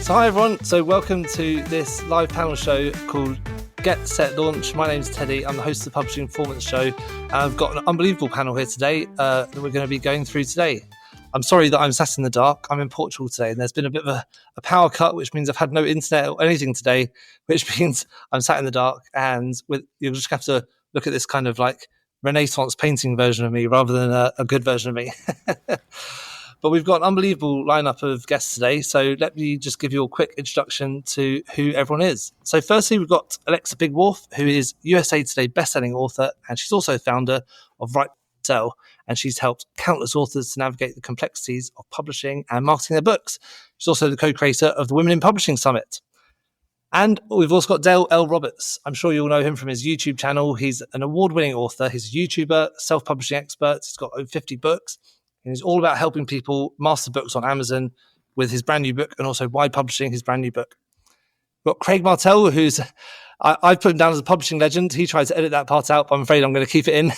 So hi everyone, so welcome to this live panel show called Get, Set, Launch. My name's Teddy, I'm the host of the Publishing Performance Show, and I've got an unbelievable panel here today that we're going to be going through today. I'm sorry that I'm sat in the dark, I'm in Portugal today, and there's been a bit of a power cut, which means I've had no internet or anything today, which means I'm sat in the dark, and you'll just have to look at this kind of like Renaissance painting version of me rather than a good version of me. But we've got an unbelievable lineup of guests today, so let me just give you a quick introduction to who everyone is. So firstly, we've got Alexa Bigwarfe, who is USA Today bestselling author, and she's also founder of Martelle, and she's helped countless authors to navigate the complexities of publishing and marketing their books. She's also the co-creator of the Women in Publishing Summit. And we've also got Dale L. Roberts. I'm sure you'll know him from his YouTube channel. He's an award-winning author. He's a YouTuber, self-publishing expert. He's got over 50 books. And he's all about helping people master books on Amazon with his brand new book and also wide publishing his brand new book. We've got Craig Martelle, who's, I've put him down as a publishing legend. He tried to edit that part out, but I'm afraid I'm going to keep it in.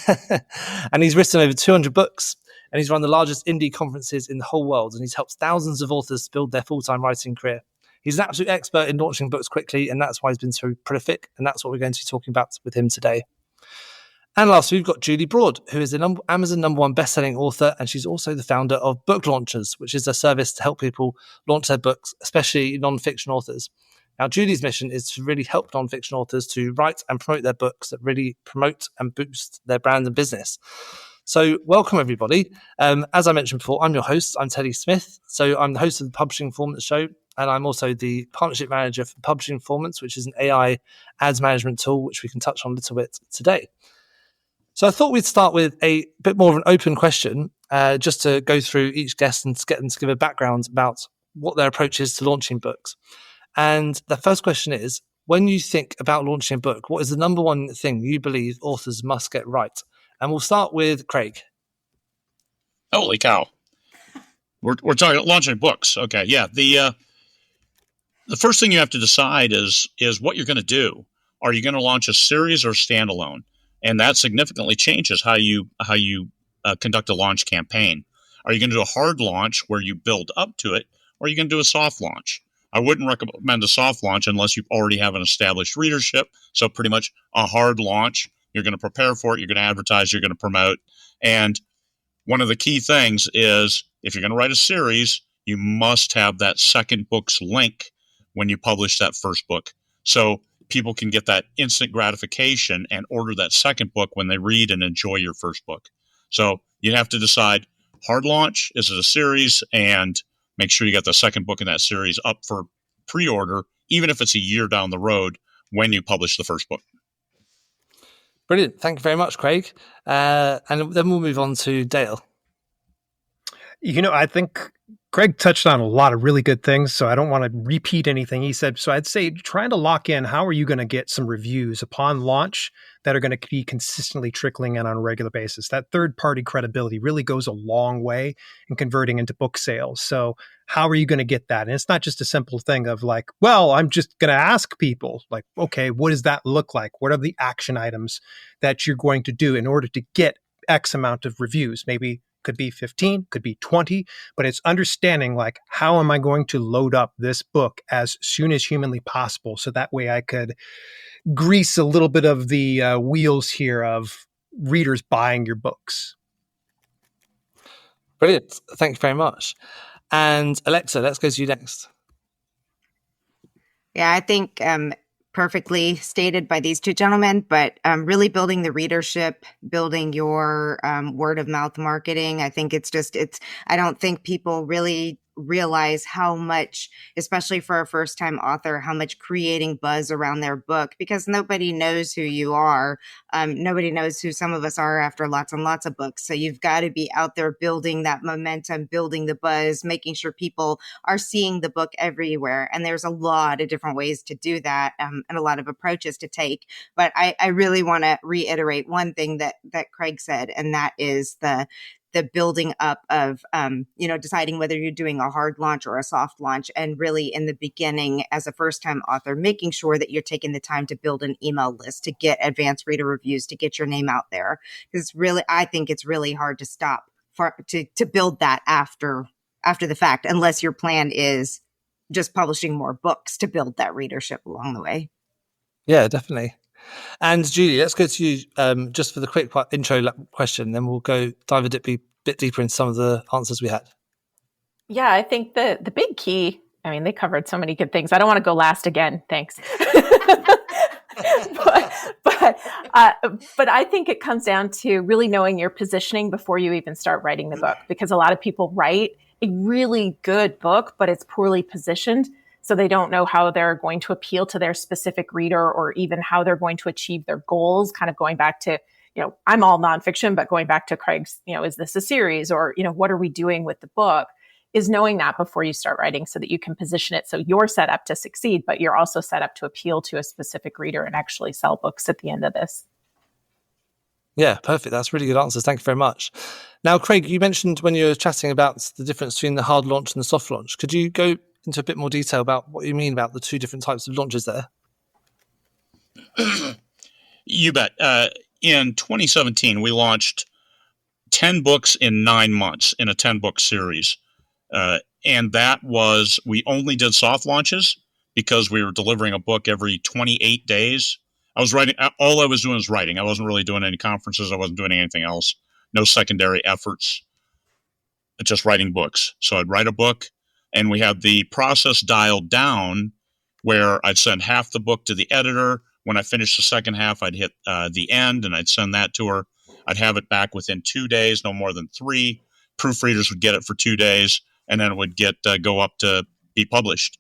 And he's written over 200 books, and he's run the largest indie conferences in the whole world, and he's helped thousands of authors build their full-time writing career. He's an absolute expert in launching books quickly, and that's why he's been so prolific, and that's what we're going to be talking about with him today. And last, we've got Julie Broad, who is an Amazon #1 best-selling author, and she's also the founder of Book Launchers, which is a service to help people launch their books, especially non-fiction authors. Now, Julie's mission is to really help non-fiction authors to write and promote their books that really promote and boost their brand and business. So welcome, everybody. As I mentioned before, I'm your host. I'm Teddy Smith. So I'm the host of the Publishing Performance Show, and I'm also the partnership manager for Publishing Performance, which is an AI ads management tool, which we can touch on a little bit today. So I thought we'd start with a bit more of an open question, just to go through each guest and get them to give a background about what their approach is to launching books. And the first question is, when you think about launching a book, what is the number one thing you believe authors must get right? And we'll start with Craig. Holy cow. We're talking launching books. Okay, yeah. The first thing you have to decide is what you're going to do. Are you going to launch a series or standalone? And that significantly changes how you conduct a launch campaign. Are you going to do a hard launch where you build up to it, or are you going to do a soft launch? I wouldn't recommend a soft launch unless you already have an established readership. So pretty much a hard launch. You're going to prepare for it. You're going to advertise. You're going to promote. And one of the key things is if you're going to write a series, you must have that second book's link when you publish that first book. So people can get that instant gratification and order that second book when they read and enjoy your first book. So you have to decide, hard launch, is it a series? And make sure you get the second book in that series up for pre-order, even if it's a year down the road when you publish the first book. Brilliant. Thank you very much, Craig. And then we'll move on to Dale. I think Craig touched on a lot of really good things, so I don't want to repeat anything he said. So I'd say trying to lock in, how are you going to get some reviews upon launch that are going to be consistently trickling in on a regular basis? That third-party credibility really goes a long way in converting into book sales. So how are you going to get that? And it's not just a simple thing of like, well, I'm just going to ask people, like, okay, what does that look like? What are the action items that you're going to do in order to get X amount of reviews? Maybe could be 15, could be 20, but it's understanding like, how am I going to load up this book as soon as humanly possible? So that way I could grease a little bit of the wheels here of readers buying your books. Brilliant. Thank you very much. And Alexa, let's go to you next. Yeah, I think perfectly stated by these two gentlemen, but really building the readership, building your word of mouth marketing. I think I don't think people really realize how much, especially for a first time author, how much creating buzz around their book, because nobody knows who you are. Nobody knows who some of us are after lots and lots of books. So you've got to be out there building that momentum, building the buzz, making sure people are seeing the book everywhere. And there's a lot of different ways to do that, and a lot of approaches to take. But I really want to reiterate one thing that Craig said, and that is the building up of, deciding whether you're doing a hard launch or a soft launch. And really in the beginning, as a first-time author, making sure that you're taking the time to build an email list, to get advanced reader reviews, to get your name out there. Because really, I think it's really hard to stop to build that after the fact, unless your plan is just publishing more books to build that readership along the way. Yeah, definitely. And Julie, let's go to you just for the quick intro question, then we'll go dive a bit deeper into some of the answers we had. Yeah, I think the big key, I mean, they covered so many good things. I don't want to go last again. Thanks. But I think it comes down to really knowing your positioning before you even start writing the book, because a lot of people write a really good book, but it's poorly positioned. So they don't know how they're going to appeal to their specific reader or even how they're going to achieve their goals. Kind of going back to, I'm all nonfiction, but going back to Craig's, is this a series, or, what are we doing with the book? Is knowing that before you start writing so that you can position it so you're set up to succeed, but you're also set up to appeal to a specific reader and actually sell books at the end of this. Yeah, perfect. That's really good answers. Thank you very much. Now, Craig, you mentioned when you were chatting about the difference between the hard launch and the soft launch. Could you go into a bit more detail about what you mean about the two different types of launches there? You bet. In 2017, we launched 10 books in 9 months in a 10-book series. And that was, we only did soft launches because we were delivering a book every 28 days. I was writing, all I was doing was writing. I wasn't really doing any conferences. I wasn't doing anything else. No secondary efforts, just writing books. So I'd write a book, and we had the process dialed down where I'd send half the book to the editor. When I finished the second half, I'd hit the end, and I'd send that to her. I'd have it back within 2 days, no more than 3. Proofreaders would get it for 2 days, and then it would go up to be published.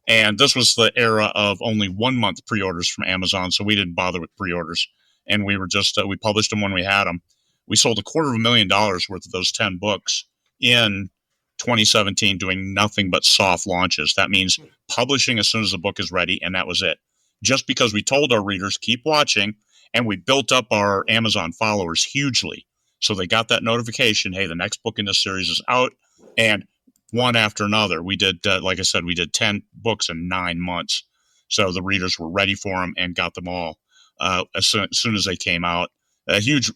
And this was the era of only 1 month pre-orders from Amazon, so we didn't bother with pre-orders. And we were just, we published them when we had them. We sold $250,000 worth of those 10 books in 2017, doing nothing but soft launches. That means publishing as soon as the book is ready, and that was it. Just because we told our readers, keep watching, and we built up our Amazon followers hugely. So they got that notification, hey, the next book in this series is out, and one after another. We did, like I said, we did 10 books in 9 months. So the readers were ready for them and got them all as soon as they came out. A huge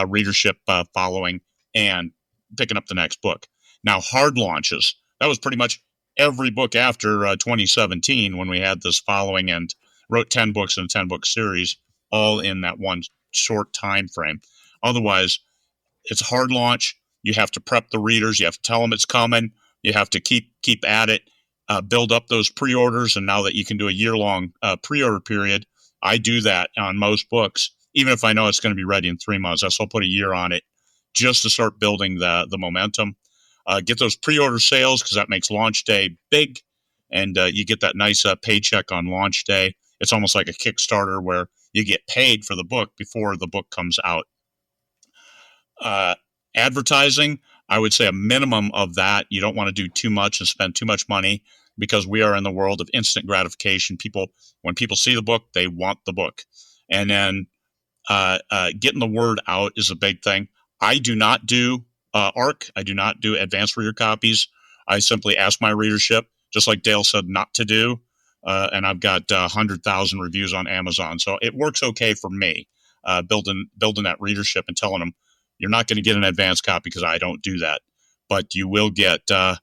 readership following and picking up the next book. Now, hard launches, that was pretty much every book after 2017 when we had this following and wrote 10 books in a 10-book series, all in that one short time frame. Otherwise, it's a hard launch. You have to prep the readers. You have to tell them it's coming. You have to keep at it, build up those pre-orders. And now that you can do a year-long pre-order period, I do that on most books, even if I know it's going to be ready in 3 months. I still put a year on it just to start building the momentum. Get those pre-order sales because that makes launch day big, and you get that nice paycheck on launch day. It's almost like a Kickstarter where you get paid for the book before the book comes out. Advertising, I would say a minimum of that. You don't want to do too much and spend too much money because we are in the world of instant gratification. When people see the book, they want the book. And then getting the word out is a big thing. I do not do ARC. I do not do advanced reader copies. I simply ask my readership, just like Dale said not to do. And I've got 100,000 reviews on Amazon. So it works okay for me, building that readership and telling them, you're not going to get an advanced copy because I don't do that. But you will get the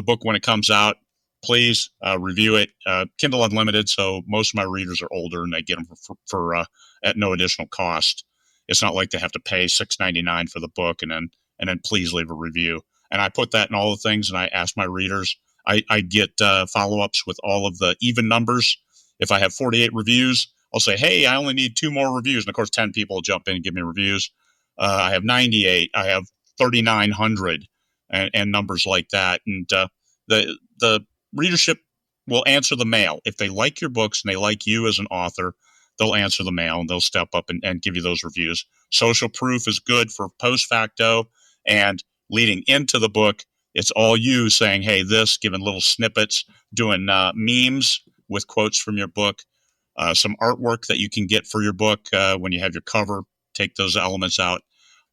book when it comes out. Please review it. Kindle Unlimited, so most of my readers are older and they get them for at no additional cost. It's not like they have to pay $6.99 for the book and then please leave a review. And I put that in all the things, and I ask my readers. I get follow-ups with all of the even numbers. If I have 48 reviews, I'll say, hey, I only need 2 more reviews. And of course, 10 people will jump in and give me reviews. I have 98. I have 3,900 and numbers like that. And the readership will answer the mail. If they like your books and they like you as an author, they'll answer the mail and they'll step up and give you those reviews. Social proof is good for post facto, and leading into the book, it's all you saying, hey, this, giving little snippets, doing memes with quotes from your book, some artwork that you can get for your book when you have your cover. Take those elements out,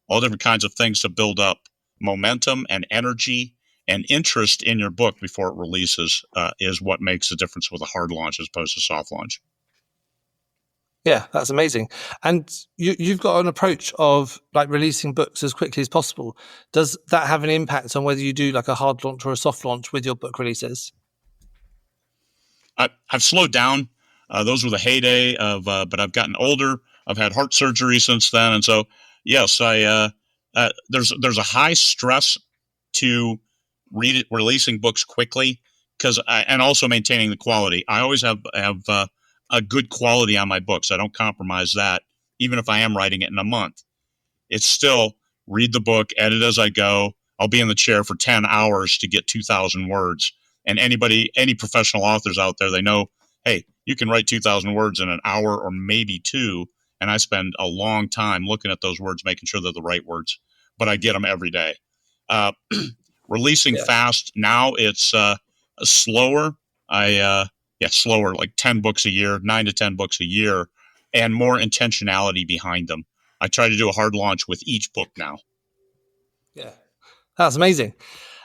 all different kinds of things to build up momentum and energy and interest in your book before it releases is what makes the difference with a hard launch as opposed to soft launch. Yeah, that's amazing. And you've got an approach of like releasing books as quickly as possible. Does that have an impact on whether you do like a hard launch or a soft launch with your book releases? I've slowed down. Those were the heyday of, but I've gotten older. I've had heart surgery since then, and so yes, there's a high stress to releasing books quickly and also maintaining the quality. I always have a good quality on my books. I don't compromise that, even if I am writing it in a month. It's still read the book, edit as I go. I'll be in the chair for 10 hours to get 2,000 words. And any professional authors out there, they know, hey, you can write 2,000 words in an hour or maybe two. And I spend a long time looking at those words, making sure they're the right words. But I get them every day. Releasing fast now, it's slower. Slower, like 10 books a year, 9 to 10 books a year, and more intentionality behind them. I try to do a hard launch with each book now. Yeah, that's amazing.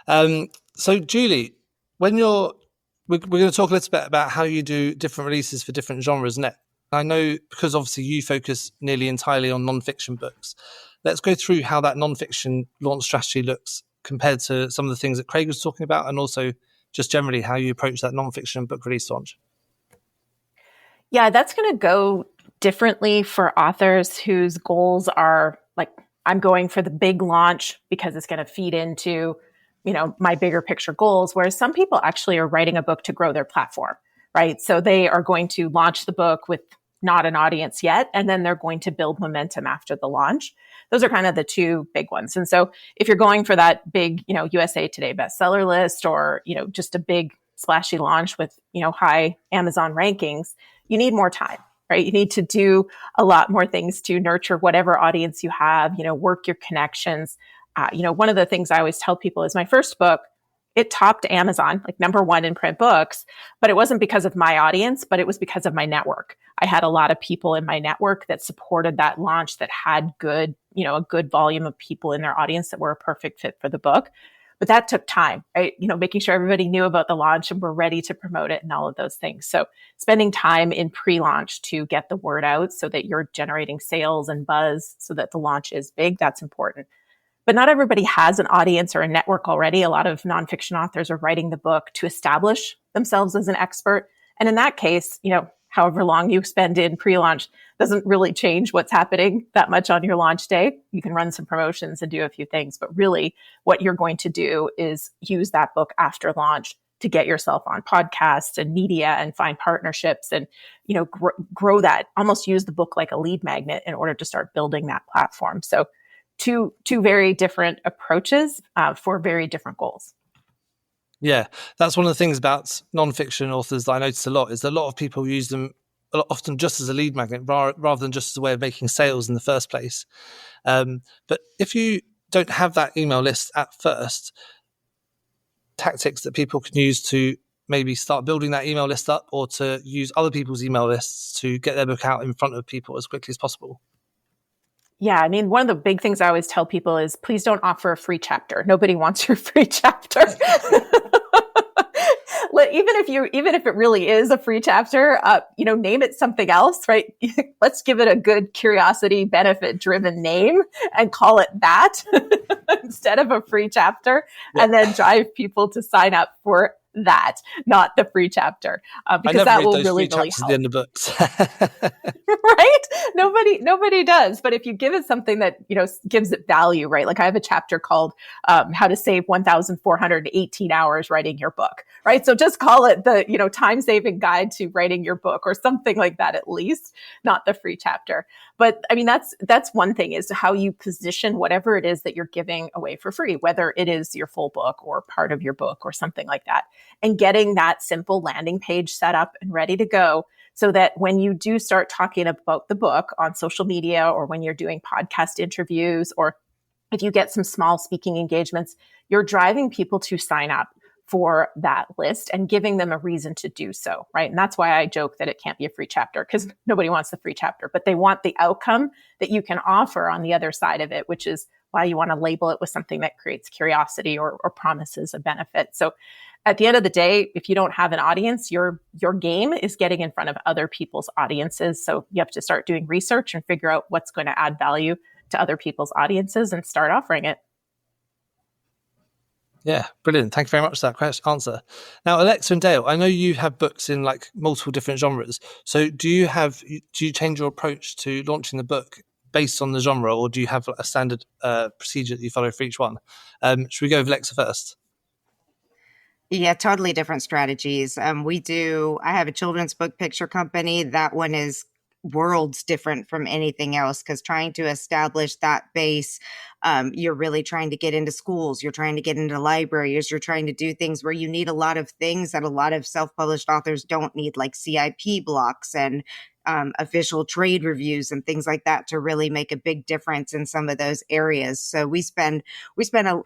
So, Julie, we're going to talk a little bit about how you do different releases for different genres. I know because obviously you focus nearly entirely on nonfiction books. Let's go through how that nonfiction launch strategy looks compared to some of the things that Craig was talking about, and also just generally how you approach that nonfiction book release launch. Yeah, that's going to go differently for authors whose goals are like, I'm going for the big launch because it's going to feed into, my bigger picture goals. Whereas some people actually are writing a book to grow their platform, right? So they are going to launch the book with not an audience yet, and then they're going to build momentum after the launch. Those are kind of the two big ones. And so if you're going for that big, USA Today bestseller list, or, just a big splashy launch with, high Amazon rankings, you need more time, right? You need to do a lot more things to nurture whatever audience you have, work your connections. One of the things I always tell people is my first book, it topped Amazon, like #1 in print books, but it wasn't because of my audience, but it was because of my network. I had a lot of people in my network that supported that launch, that had good, a good volume of people in their audience that were a perfect fit for the book. But that took time, right? Making sure everybody knew about the launch and were ready to promote it and all of those things. So spending time in pre-launch to get the word out so that you're generating sales and buzz so that the launch is big, that's important. But not everybody has an audience or a network already. A lot of nonfiction authors are writing the book to establish themselves as an expert. And in that case, however long you spend in pre-launch doesn't really change what's happening that much on your launch day. You can run some promotions and do a few things, but really what you're going to do is use that book after launch to get yourself on podcasts and media and find partnerships and, grow that, almost use the book like a lead magnet in order to start building that platform. So two very different approaches for very different goals. Yeah, that's one of the things about nonfiction authors that I notice a lot is that a lot of people use them often just as a lead magnet rather than just as a way of making sales in the first place. But if you don't have that email list at first, tactics that people can use to maybe start building that email list up, or to use other people's email lists to get their book out in front of people as quickly as possible. Yeah, I mean, one of the big things I always tell people is please don't offer a free chapter. Nobody wants your free chapter. Even if it really is a free chapter, name it something else, right? Let's give it a good curiosity, benefit-driven name and call it that instead of a free chapter, and then drive people to sign up for that, not the free chapter, because that will really help. At the end of books. Right? Nobody does. But if you give it something that, gives it value, right? Like I have a chapter called How to Save 1,418 Hours Writing Your Book, right? So just call it the, time-saving guide to writing your book or something like that, at least, not the free chapter. But I mean, that's one thing, is how you position whatever it is that you're giving away for free, whether it is your full book or part of your book or something like that. And getting that simple landing page set up and ready to go so that when you do start talking about the book on social media, or when you're doing podcast interviews, or if you get some small speaking engagements, you're driving people to sign up for that list and giving them a reason to do so, right? And that's why I joke that it can't be a free chapter, because nobody wants the free chapter, but they want the outcome that you can offer on the other side of it, which is why you want to label it with something that creates curiosity or promises a benefit. So at the end of the day, if you don't have an audience, your game is getting in front of other people's audiences. So you have to start doing research and figure out what's going to add value to other people's audiences and start offering it. Yeah, brilliant. Thank you very much for that answer. Now, Alexa and Dale, I know you have books in like multiple different genres. So do you change your approach to launching the book based on the genre, or do you have a standard procedure that you follow for each one? Should we go with Alexa first? Yeah, totally different strategies. I have a children's book picture company. That one is worlds different from anything else because trying to establish that base, you're really trying to get into schools, you're trying to get into libraries, you're trying to do things where you need a lot of things that a lot of self-published authors don't need, like CIP blocks and official trade reviews and things like that to really make a big difference in some of those areas. So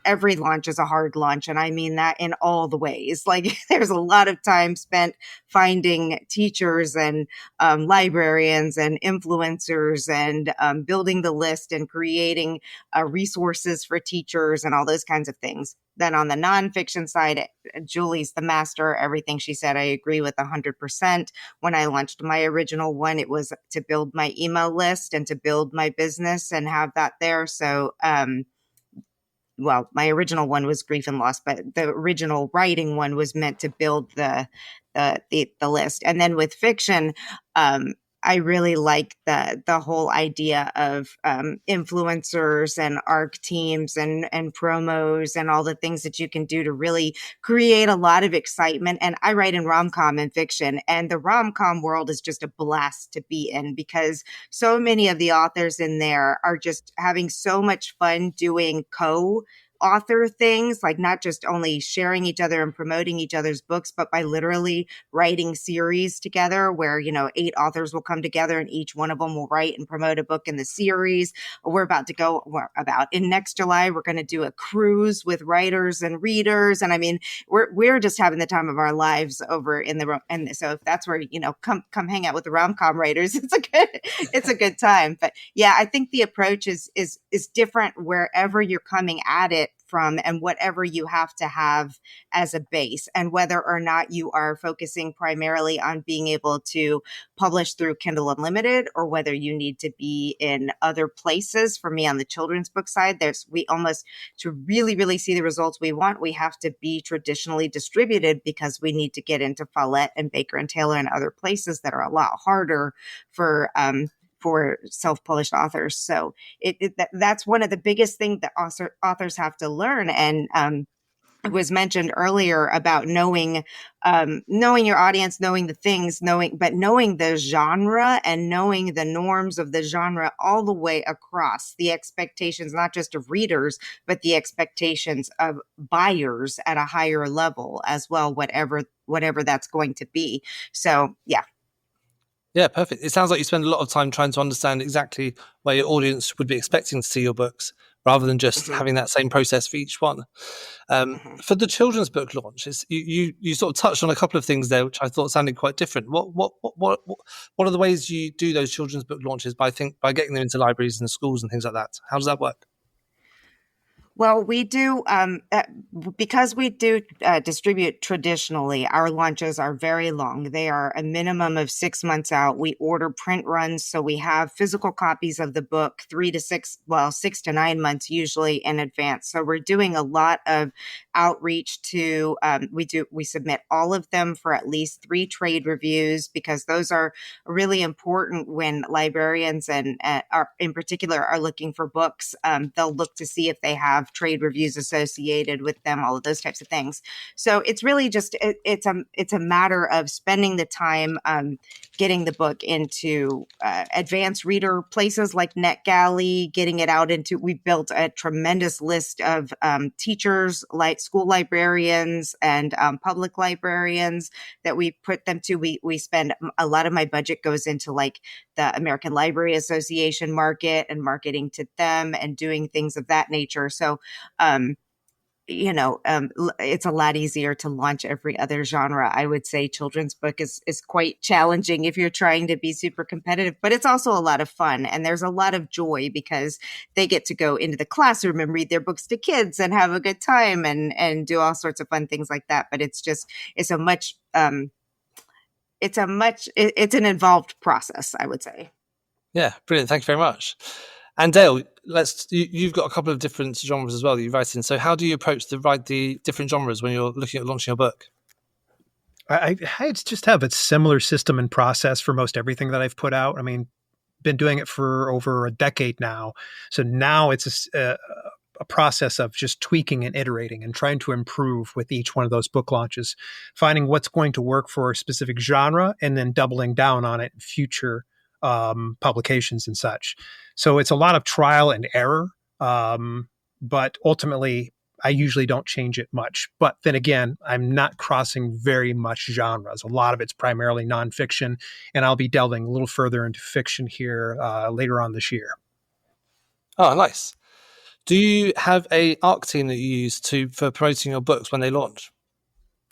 every launch is a hard launch, and I mean that in all the ways. Like there's a lot of time spent finding teachers and librarians and influencers and building the list and creating resources for teachers and all those kinds of things. Then on the nonfiction side, Julie's the master. Everything she said, I agree with 100%. When I launched my original one, it was to build my email list and to build my business and have that there. So, well, my original one was grief and loss, but the original writing one was meant to build the list. And then with fiction, I really like the whole idea of influencers and ARC teams and promos and all the things that you can do to really create a lot of excitement. And I write in rom-com and fiction, and the rom-com world is just a blast to be in because so many of the authors in there are just having so much fun doing author things, like not just only sharing each other and promoting each other's books, but by literally writing series together where, 8 authors will come together and each one of them will write and promote a book in the series. In next July, we're going to do a cruise with writers and readers. And I mean, we're just having the time of our lives over in the room. And so if that's where, come hang out with the rom-com writers, it's a good time. But yeah, I think the approach is different wherever you're coming at it from and whatever you have to have as a base, and whether or not you are focusing primarily on being able to publish through Kindle Unlimited or whether you need to be in other places. For me on the children's book side, to really, really see the results we want, we have to be traditionally distributed because we need to get into Follett and Baker and Taylor and other places that are a lot harder for self-published authors. So that's one of the biggest things that authors have to learn. And it was mentioned earlier about knowing your audience, knowing the things, knowing the genre and knowing the norms of the genre all the way across, the expectations, not just of readers, but the expectations of buyers at a higher level as well, whatever that's going to be. So, yeah. Yeah, perfect. It sounds like you spend a lot of time trying to understand exactly where your audience would be expecting to see your books, rather than just having that same process for each one. For the children's book launch, you sort of touched on a couple of things there, which I thought sounded quite different. What are the ways you do those children's book launches by getting them into libraries and schools and things like that? How does that work? Well, we do, because we do distribute traditionally, our launches are very long. They are a minimum of 6 months out. We order print runs, so we have physical copies of the book 6 to 9 months usually in advance. So we're doing a lot of outreach to, we submit all of them for at least 3 trade reviews because those are really important when librarians and in particular are looking for books. They'll look to see if they have trade reviews associated with them, all of those types of things. So it's really just it's a matter of spending the time getting the book into advanced reader places like NetGalley, getting it out into. We built a tremendous list of teachers, like school librarians and public librarians that we put them to. We spend a lot of my budget goes into like the American Library Association market and marketing to them and doing things of that nature. So, it's a lot easier to launch every other genre. I would say children's book is quite challenging if you're trying to be super competitive, but it's also a lot of fun. And there's a lot of joy because they get to go into the classroom and read their books to kids and have a good time and do all sorts of fun things like that. But it's an involved process, I would say. Yeah, brilliant. Thank you very much. And Dale, you've got a couple of different genres as well that you write in. So how do you approach the different genres when you're looking at launching a book? I just have a similar system and process for most everything that I've put out. I mean, been doing it for over a decade now. So now it's a process of just tweaking and iterating and trying to improve with each one of those book launches, finding what's going to work for a specific genre and then doubling down on it in future publications and such. So it's a lot of trial and error. But ultimately, I usually don't change it much. But then again, I'm not crossing very much genres. A lot of it's primarily nonfiction, and I'll be delving a little further into fiction here later on this year. Oh, nice. Do you have a ARC team that you use for promoting your books when they launch?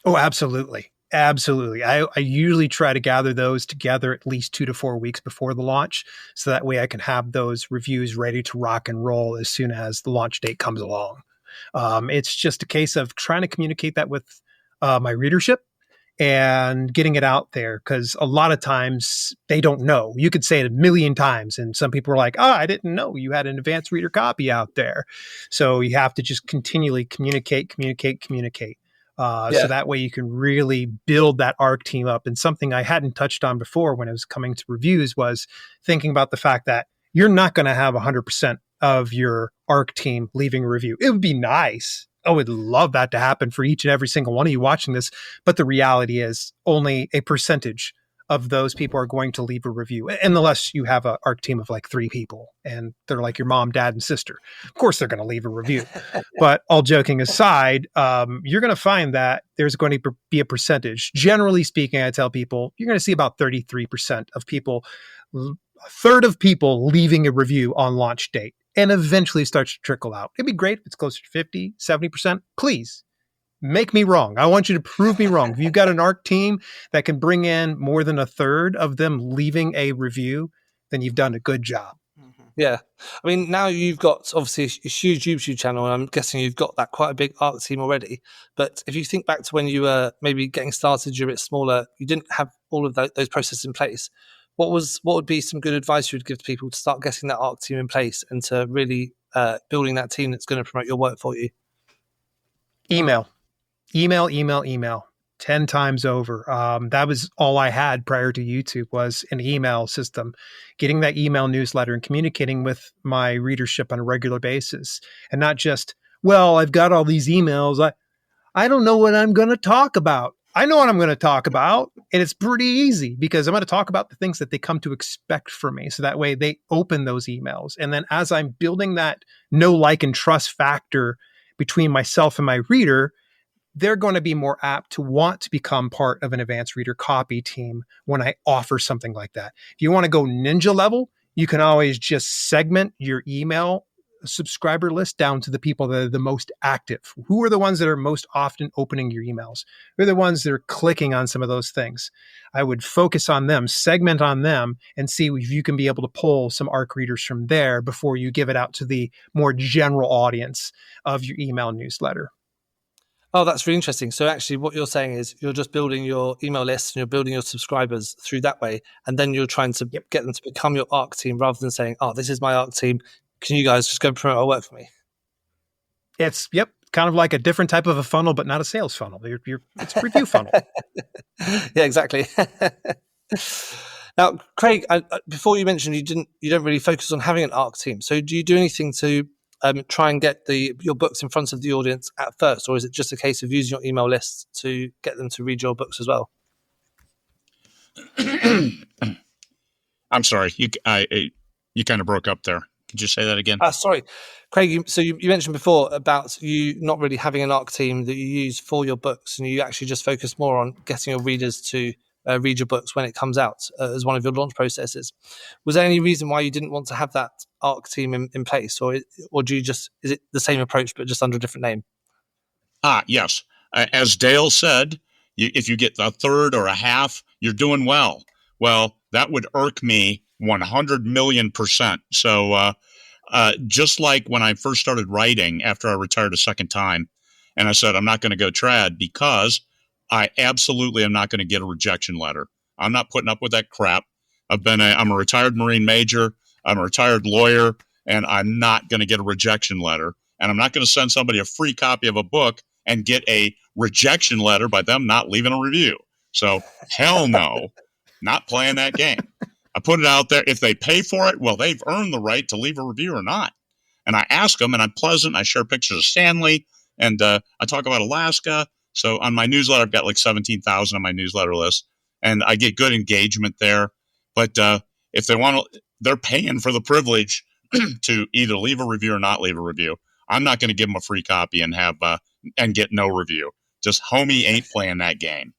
Oh, absolutely. Absolutely. I usually try to gather those together at least 2 to 4 weeks before the launch. So that way I can have those reviews ready to rock and roll as soon as the launch date comes along. It's just a case of trying to communicate that with my readership and getting it out there, because a lot of times they don't know. You could say it a million times and some people are like, I didn't know you had an advanced reader copy out there. So you have to just continually communicate. So that way you can really build that ARC team up. And something I hadn't touched on before when I was coming to reviews was thinking about the fact that you're not going to have 100% of your ARC team leaving a review. It would be nice. I would love that to happen for each and every single one of you watching this. But the reality is only a percentage of those people are going to leave a review, unless you have an ARC team of like 3 people and they're like your mom, dad, and sister. Of course, they're going to leave a review. But all joking aside, you're going to find that there's going to be a percentage. Generally speaking, I tell people, you're going to see about 33% of people, a third of people leaving a review on launch date, and eventually starts to trickle out. It'd be great if it's closer to 50, 70%. Please make me wrong. I want you to prove me wrong. If you've got an ARC team that can bring in more than a third of them leaving a review, then you've done a good job. Yeah. I mean, now you've got obviously a huge YouTube channel, and I'm guessing you've got that quite a big ARC team already. But if you think back to when you were maybe getting started, you're a bit smaller, you didn't have all of those processes in place. What would be some good advice you would give to people to start getting that ARC team in place and to really building that team that's going to promote your work for you? Email 10 times over. That was all I had prior to YouTube, was an email system, getting that email newsletter and communicating with my readership on a regular basis. And not just, well, I've got all these emails. I don't know what I'm going to talk about. I know what I'm going to talk about. And it's pretty easy because I'm going to talk about the things that they come to expect from me. So that way they open those emails. And then as I'm building that know, like, and trust factor between myself and my reader, they're going to be more apt to want to become part of an advanced reader copy team when I offer something like that. If you want to go ninja level, you can always just segment your email subscriber list down to the people that are the most active. Who are the ones that are most often opening your emails? Who are the ones that are clicking on some of those things? I would focus on them, segment on them, and see if you can be able to pull some ARC readers from there before you give it out to the more general audience of your email newsletter. Oh, that's really interesting. So actually what you're saying is you're just building your email list and you're building your subscribers through that way. And then you're trying to get them to become your ARC team rather than saying, this is my ARC team. Can you guys just go promote our work for me? It's kind of like a different type of a funnel, but not a sales funnel. It's a review funnel. Yeah, exactly. Now, Craig, before you mentioned you don't really focus on having an ARC team. So do you do anything to try and get your books in front of the audience at first, or is it just a case of using your email lists to get them to read your books as well? I'm sorry, you kind of broke up there. Could you say that again? Sorry, Craig. You mentioned before about you not really having an ARC team that you use for your books, and you actually just focus more on getting your readers to read your books when it comes out as one of your launch processes. Was there any reason why you didn't want to have that ARC team in place, or do you is it the same approach but just under a different name? Yes. As Dale said, if you get a third or a half, you're doing well. Well, that would irk me 100 million%. So just like when I first started writing after I retired a second time, and I said, I'm not going to go trad because I absolutely am not going to get a rejection letter. I'm not putting up with that crap. I'm a retired Marine major. I'm a retired lawyer, and I'm not going to get a rejection letter, and I'm not going to send somebody a free copy of a book and get a rejection letter by them not leaving a review. So hell no, not playing that game. I put it out there. If they pay for it, well, they've earned the right to leave a review or not. And I ask them, and I'm pleasant. I share pictures of Stanley, and I talk about Alaska. So on my newsletter, I've got like 17,000 on my newsletter list, and I get good engagement there. But if they want to, they're paying for the privilege to either leave a review or not leave a review. I'm not going to give them a free copy and have and get no review. Just homie ain't playing that game.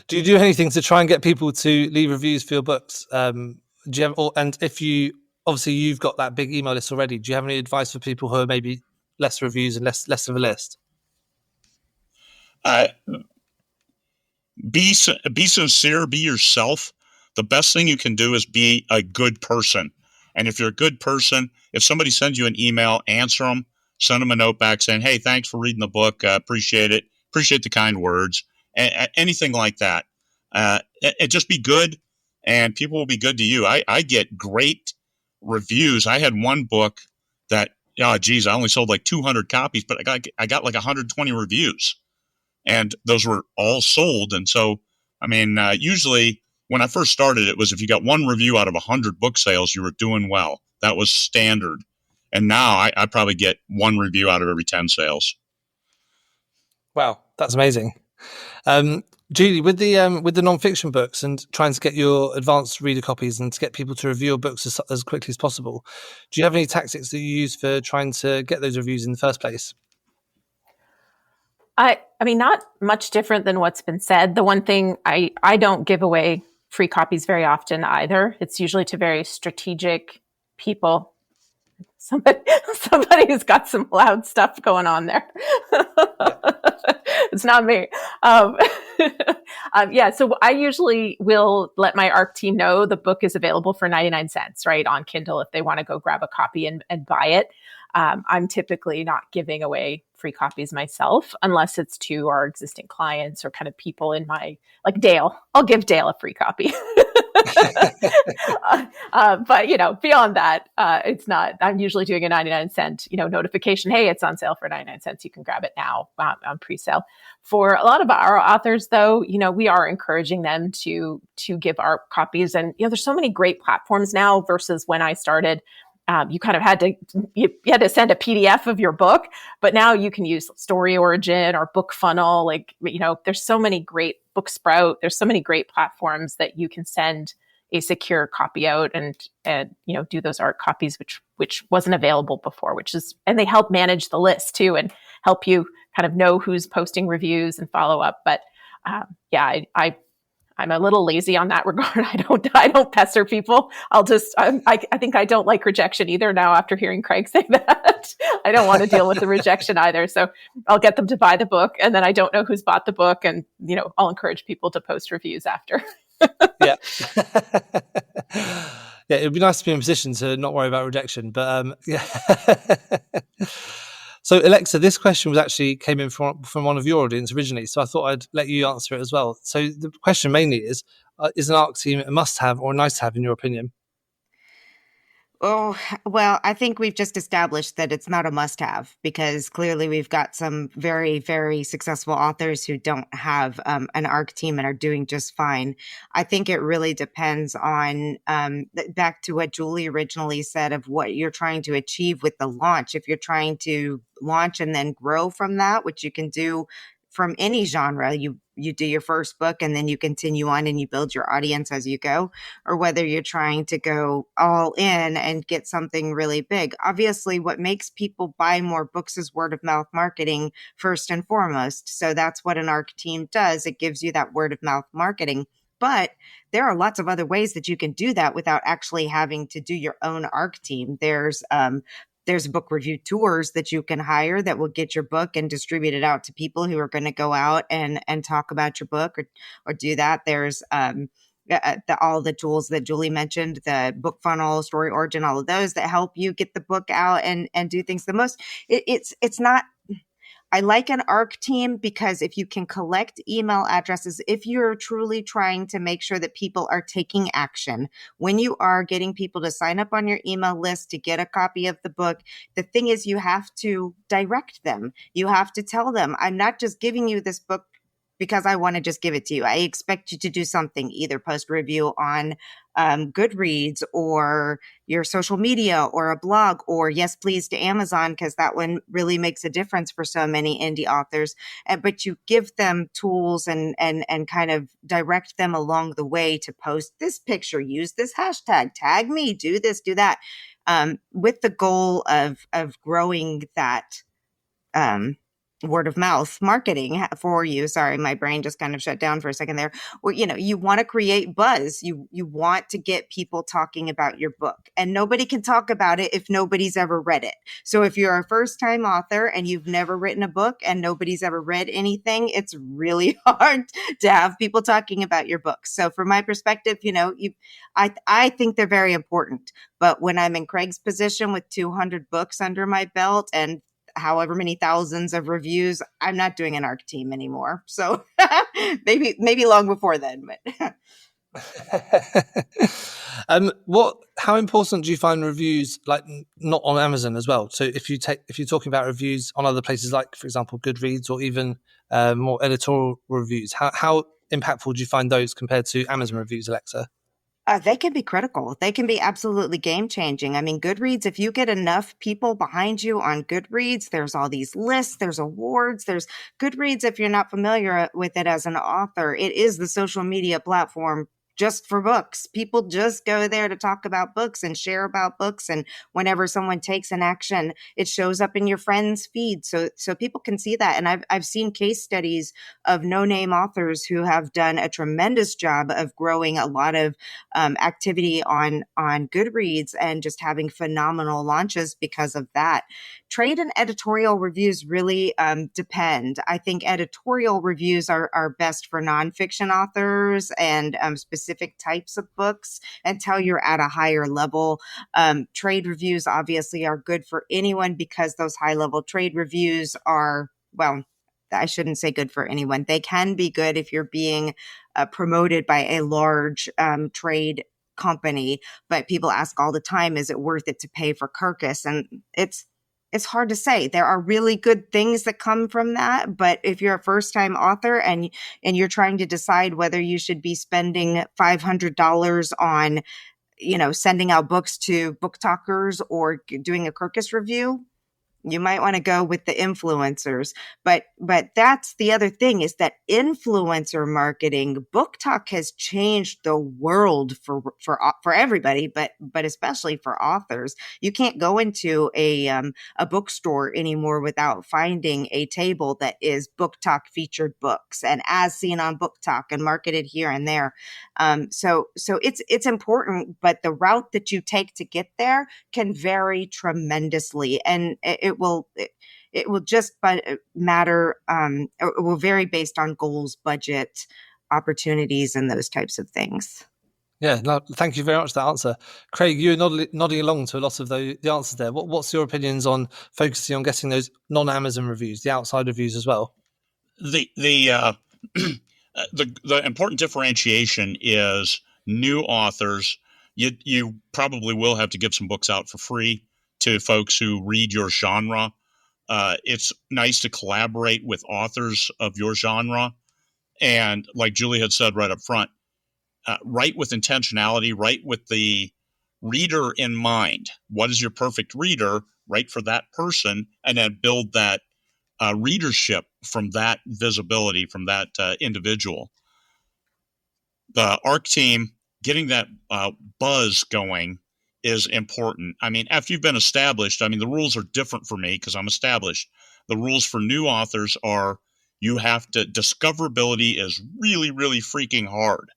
Do you do anything to try and get people to leave reviews for your books? Do you have, and if you obviously you've got that big email list already, do you have any advice for people who are maybe less reviews and less of a list? Be sincere, be yourself. The best thing you can do is be a good person. And if you're a good person, if somebody sends you an email, answer them, send them a note back saying, hey, thanks for reading the book. Appreciate it. Appreciate the kind words. Anything like that. Just be good, and people will be good to you. I get great reviews. I had one book that, I only sold like 200 copies, but I got like 120 reviews, and those were all sold. And so, usually when I first started, it was if you got one review out of 100 book sales, you were doing well. That was standard. And now I probably get one review out of every 10 sales. Wow, that's amazing. Julie, with the nonfiction books and trying to get your advanced reader copies and to get people to review your books as quickly as possible, do you have any tactics that you use for trying to get those reviews in the first place? I mean, not much different than what's been said. The one thing I don't give away free copies very often either. It's usually to very strategic people. Somebody who's got some loud stuff going on there. It's not me. So I usually will let my ARC team know the book is available for 99 cents, right, on Kindle if they want to go grab a copy and buy it. I'm typically not giving away free copies myself unless it's to our existing clients or kind of people in my, like Dale. I'll give Dale a free copy. But beyond that, it's not. I'm usually doing a 99 cent, notification. Hey, it's on sale for 99 cents. You can grab it now on pre-sale. For a lot of our authors, though, we are encouraging them to give our copies. And there's so many great platforms now versus when I started. You kind of had to send a PDF of your book, but now you can use Story Origin or Book Funnel. There's so many great Book Sprout. There's so many great platforms that you can send a secure copy out and do those ARC copies, which wasn't available before, and they help manage the list too and help you kind of know who's posting reviews and follow up. But I'm a little lazy on that regard. I don't pester people. I think I don't like rejection either now after hearing Craig say that. I don't want to deal with the rejection either. So I'll get them to buy the book, and then I don't know who's bought the book, and I'll encourage people to post reviews after. Yeah. Yeah, it'd be nice to be in a position to not worry about rejection, but yeah. So Alexa, this question came in from one of your audience originally, so I thought I'd let you answer it as well. So the question mainly is an ARC team a must-have or a nice-to-have in your opinion? Oh, well, I think we've just established that it's not a must-have because clearly we've got some very, very successful authors who don't have an ARC team and are doing just fine. I think it really depends on, back to what Julie originally said of what you're trying to achieve with the launch. If you're trying to launch and then grow from that, which you can do from any genre, you do your first book and then you continue on and you build your audience as you go, or whether you're trying to go all in and get something really big. Obviously, what makes people buy more books is word of mouth marketing first and foremost. So that's what an ARC team does. It gives you that word of mouth marketing. But there are lots of other ways that you can do that without actually having to do your own ARC team. There's book review tours that you can hire that will get your book and distribute it out to people who are going to go out and talk about your book or do that. There's all the tools that Julie mentioned, the Book Funnel, Story Origin, all of those that help you get the book out and do things. It's not, I like an ARC team because if you can collect email addresses, if you're truly trying to make sure that people are taking action, when you are getting people to sign up on your email list to get a copy of the book, the thing is you have to direct them. You have to tell them, I'm not just giving you this book because I want to just give it to you. I expect you to do something, either post review on Goodreads or your social media or a blog, or yes, please to Amazon, because that one really makes a difference for so many indie authors. But you give them tools and kind of direct them along the way to post this picture, use this hashtag, tag me, do this, do that, with the goal of growing that word of mouth marketing for you. Sorry, my brain just kind of shut down for a second there. Well, you want to create buzz. You want to get people talking about your book, and nobody can talk about it if nobody's ever read it. So if you're a first time author and you've never written a book and nobody's ever read anything, it's really hard to have people talking about your book. So from my perspective, I think they're very important. But when I'm in Craig's position with 200 books under my belt and however many thousands of reviews, I'm not doing an ARC team anymore. So maybe long before then, but how important do you find reviews, like not on Amazon as well? So if you're talking about reviews on other places, like for example Goodreads, or even more editorial reviews, how impactful do you find those compared to Amazon reviews, Alexa? They can be critical. They can be absolutely game changing. I mean, Goodreads, if you get enough people behind you on Goodreads, there's all these lists, there's awards, there's Goodreads. If you're not familiar with it as an author, it is the social media platform just for books. People just go there to talk about books and share about books. And whenever someone takes an action, it shows up in your friends' feed. So people can see that. And I've seen case studies of no-name authors who have done a tremendous job of growing a lot of activity on Goodreads and just having phenomenal launches because of that. Trade and editorial reviews really depend. I think editorial reviews are best for nonfiction authors and specific types of books until you're at a higher level. Trade reviews obviously are good for anyone because those high level trade reviews are, well, I shouldn't say good for anyone. They can be good if you're being promoted by a large trade company, but people ask all the time, is it worth it to pay for Kirkus? And it's hard to say. There are really good things that come from that, but if you're a first-time author and you're trying to decide whether you should be spending $500 on, sending out books to book talkers or doing a Kirkus review, you might want to go with the influencers. But that's the other thing, is that influencer marketing, Book Talk has changed the world for everybody, but especially for authors. You can't go into a bookstore anymore without finding a table that is Book Talk featured books and as seen on Book Talk and marketed here and there. So it's important, but the route that you take to get there can vary tremendously, and it will just matter. It will vary based on goals, budget, opportunities, and those types of things. Yeah, no, thank you very much for that answer. Craig, you're nodding along to a lot of the answers there. What's your opinions on focusing on getting those non-Amazon reviews, the outside reviews as well? The important differentiation is new authors. You probably will have to give some books out for free to folks who read your genre. It's nice to collaborate with authors of your genre. And like Julie had said right up front, write with intentionality, write with the reader in mind. What is your perfect reader? Write for that person, and then build that readership from that visibility, from that individual. The ARC team, getting that buzz going is important. I mean, after you've been established, the rules are different for me because I'm established. The rules for new authors are you have to, discoverability is really, really freaking hard.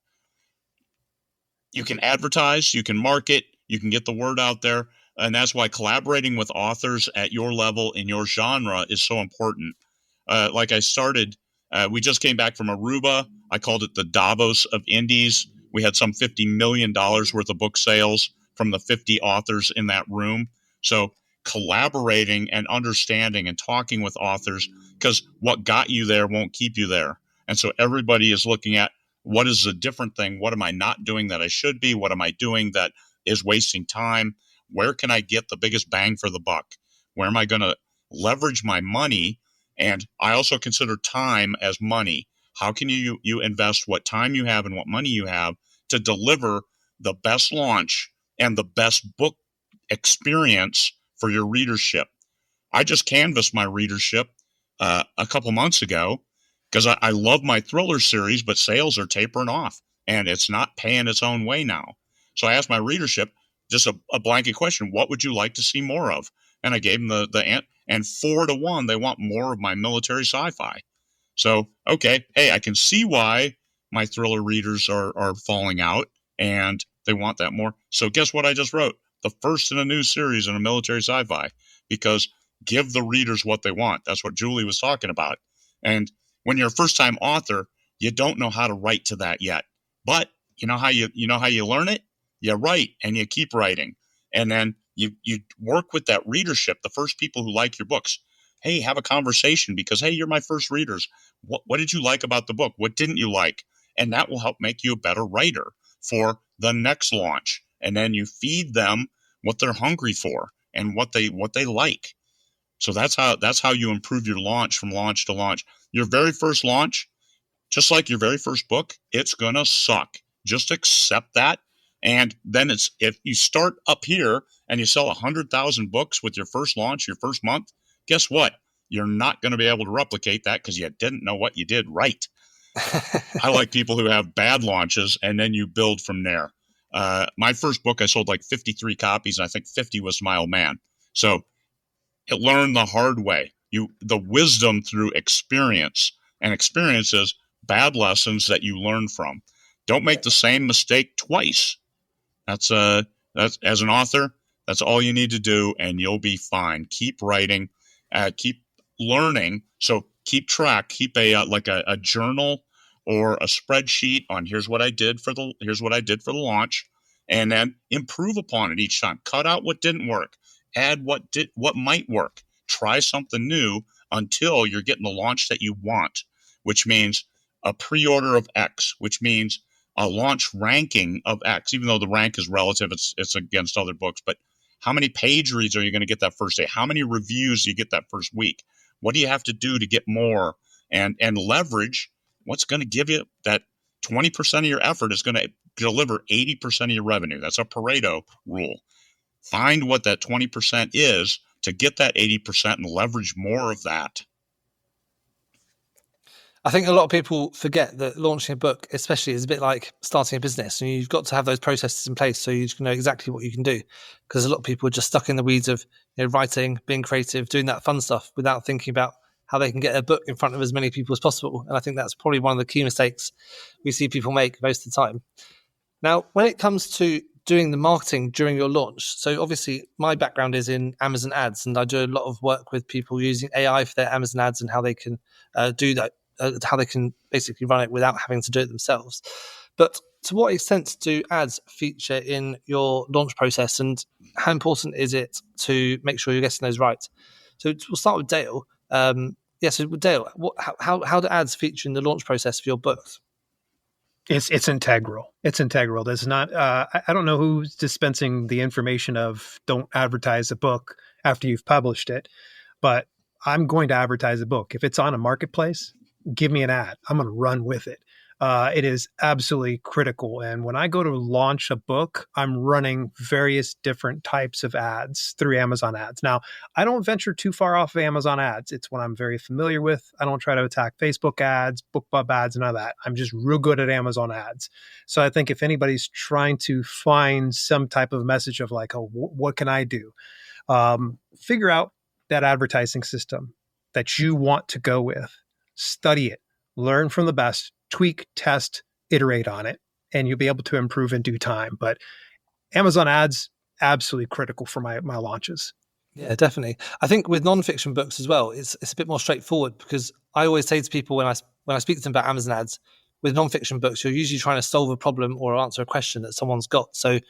You can advertise, you can market, you can get the word out there. And that's why collaborating with authors at your level in your genre is so important. Like I started, we just came back from Aruba. I called it the Davos of Indies. We had some $50 million worth of book sales from the 50 authors in that room. So collaborating and understanding and talking with authors, because what got you there won't keep you there. And so everybody is looking at, what is a different thing? What am I not doing that I should be? What am I doing that is wasting time? Where can I get the biggest bang for the buck? Where am I going to leverage my money? And I also consider time as money. How can you invest what time you have and what money you have to deliver the best launch and the best book experience for your readership? I just canvassed my readership a couple months ago, because I love my thriller series, but sales are tapering off and it's not paying its own way now. So I asked my readership just a blanket question: what would you like to see more of? And I gave them the and 4-1, they want more of my military sci-fi. So, okay, hey, I can see why my thriller readers are falling out and they want that more. So guess what I just wrote? The first in a new series in a military sci-fi, because give the readers what they want. That's what Julie was talking about. And when you're a first-time author, you don't know how to write to that yet. But you know how you learn it? You write and you keep writing. And then you work with that readership, the first people who like your books. Hey, have a conversation, because, hey, you're my first readers. What did you like about the book? What didn't you like? And that will help make you a better writer for the next launch. And then you feed them what they're hungry for and what they like. So that's how you improve your launch from launch to launch. Your very first launch, just like your very first book, it's going to suck. Just accept that. And then if you start up here and you sell 100,000 books with your first launch, your first month, guess what? You're not going to be able to replicate that because you didn't know what you did right. I like people who have bad launches and then you build from there. My first book, I sold like 53 copies, and I think 50 was My Old Man. So it learned the hard way. The wisdom through experience, and experience is bad lessons that you learn from. Don't make the same mistake twice. That's as an author, that's all you need to do, and you'll be fine. Keep writing, keep learning. So keep track, keep a journal or a spreadsheet on here's what I did for the launch, and then improve upon it each time. Cut out what didn't work, add what might work. Try something new until you're getting the launch that you want, which means a pre-order of X, which means a launch ranking of X, even though the rank is relative, it's against other books. But how many page reads are you going to get that first day? How many reviews do you get that first week? What do you have to do to get more? And leverage what's going to give you that 20% of your effort is going to deliver 80% of your revenue. That's a Pareto rule. Find what that 20% is to get that 80% and leverage more of that. I think a lot of people forget that launching a book, especially, is a bit like starting a business, and you've got to have those processes in place so you can know exactly what you can do. Because a lot of people are just stuck in the weeds of writing, being creative, doing that fun stuff without thinking about how they can get a book in front of as many people as possible. And I think that's probably one of the key mistakes we see people make most of the time. Now, when it comes to doing the marketing during your launch, so obviously my background is in Amazon ads, and I do a lot of work with people using AI for their Amazon ads and how they can do that. How they can basically run it without having to do it themselves. But to what extent do ads feature in your launch process, and how important is it to make sure you're getting those right? So we'll start with Dale. So Dale, how do ads feature in the launch process for your books? It's integral. It's integral. There's not. I don't know who's dispensing the information of don't advertise a book after you've published it, but I'm going to advertise a book if it's on a marketplace. Give me an ad. I'm going to run with it. It is absolutely critical. And when I go to launch a book, I'm running various different types of ads through Amazon ads. Now, I don't venture too far off of Amazon ads. It's what I'm very familiar with. I don't try to attack Facebook ads, BookBub ads, none of that. I'm just real good at Amazon ads. So I think if anybody's trying to find some type of message of like, oh, what can I do? Figure out that advertising system that you want to go with. Study it, learn from the best, tweak, test, iterate on it, and you'll be able to improve in due time. But Amazon ads, absolutely critical for my launches. Yeah, definitely. I think with nonfiction books as well, it's a bit more straightforward, because I always say to people when I speak to them about Amazon ads, with nonfiction books, you're usually trying to solve a problem or answer a question that someone's got. So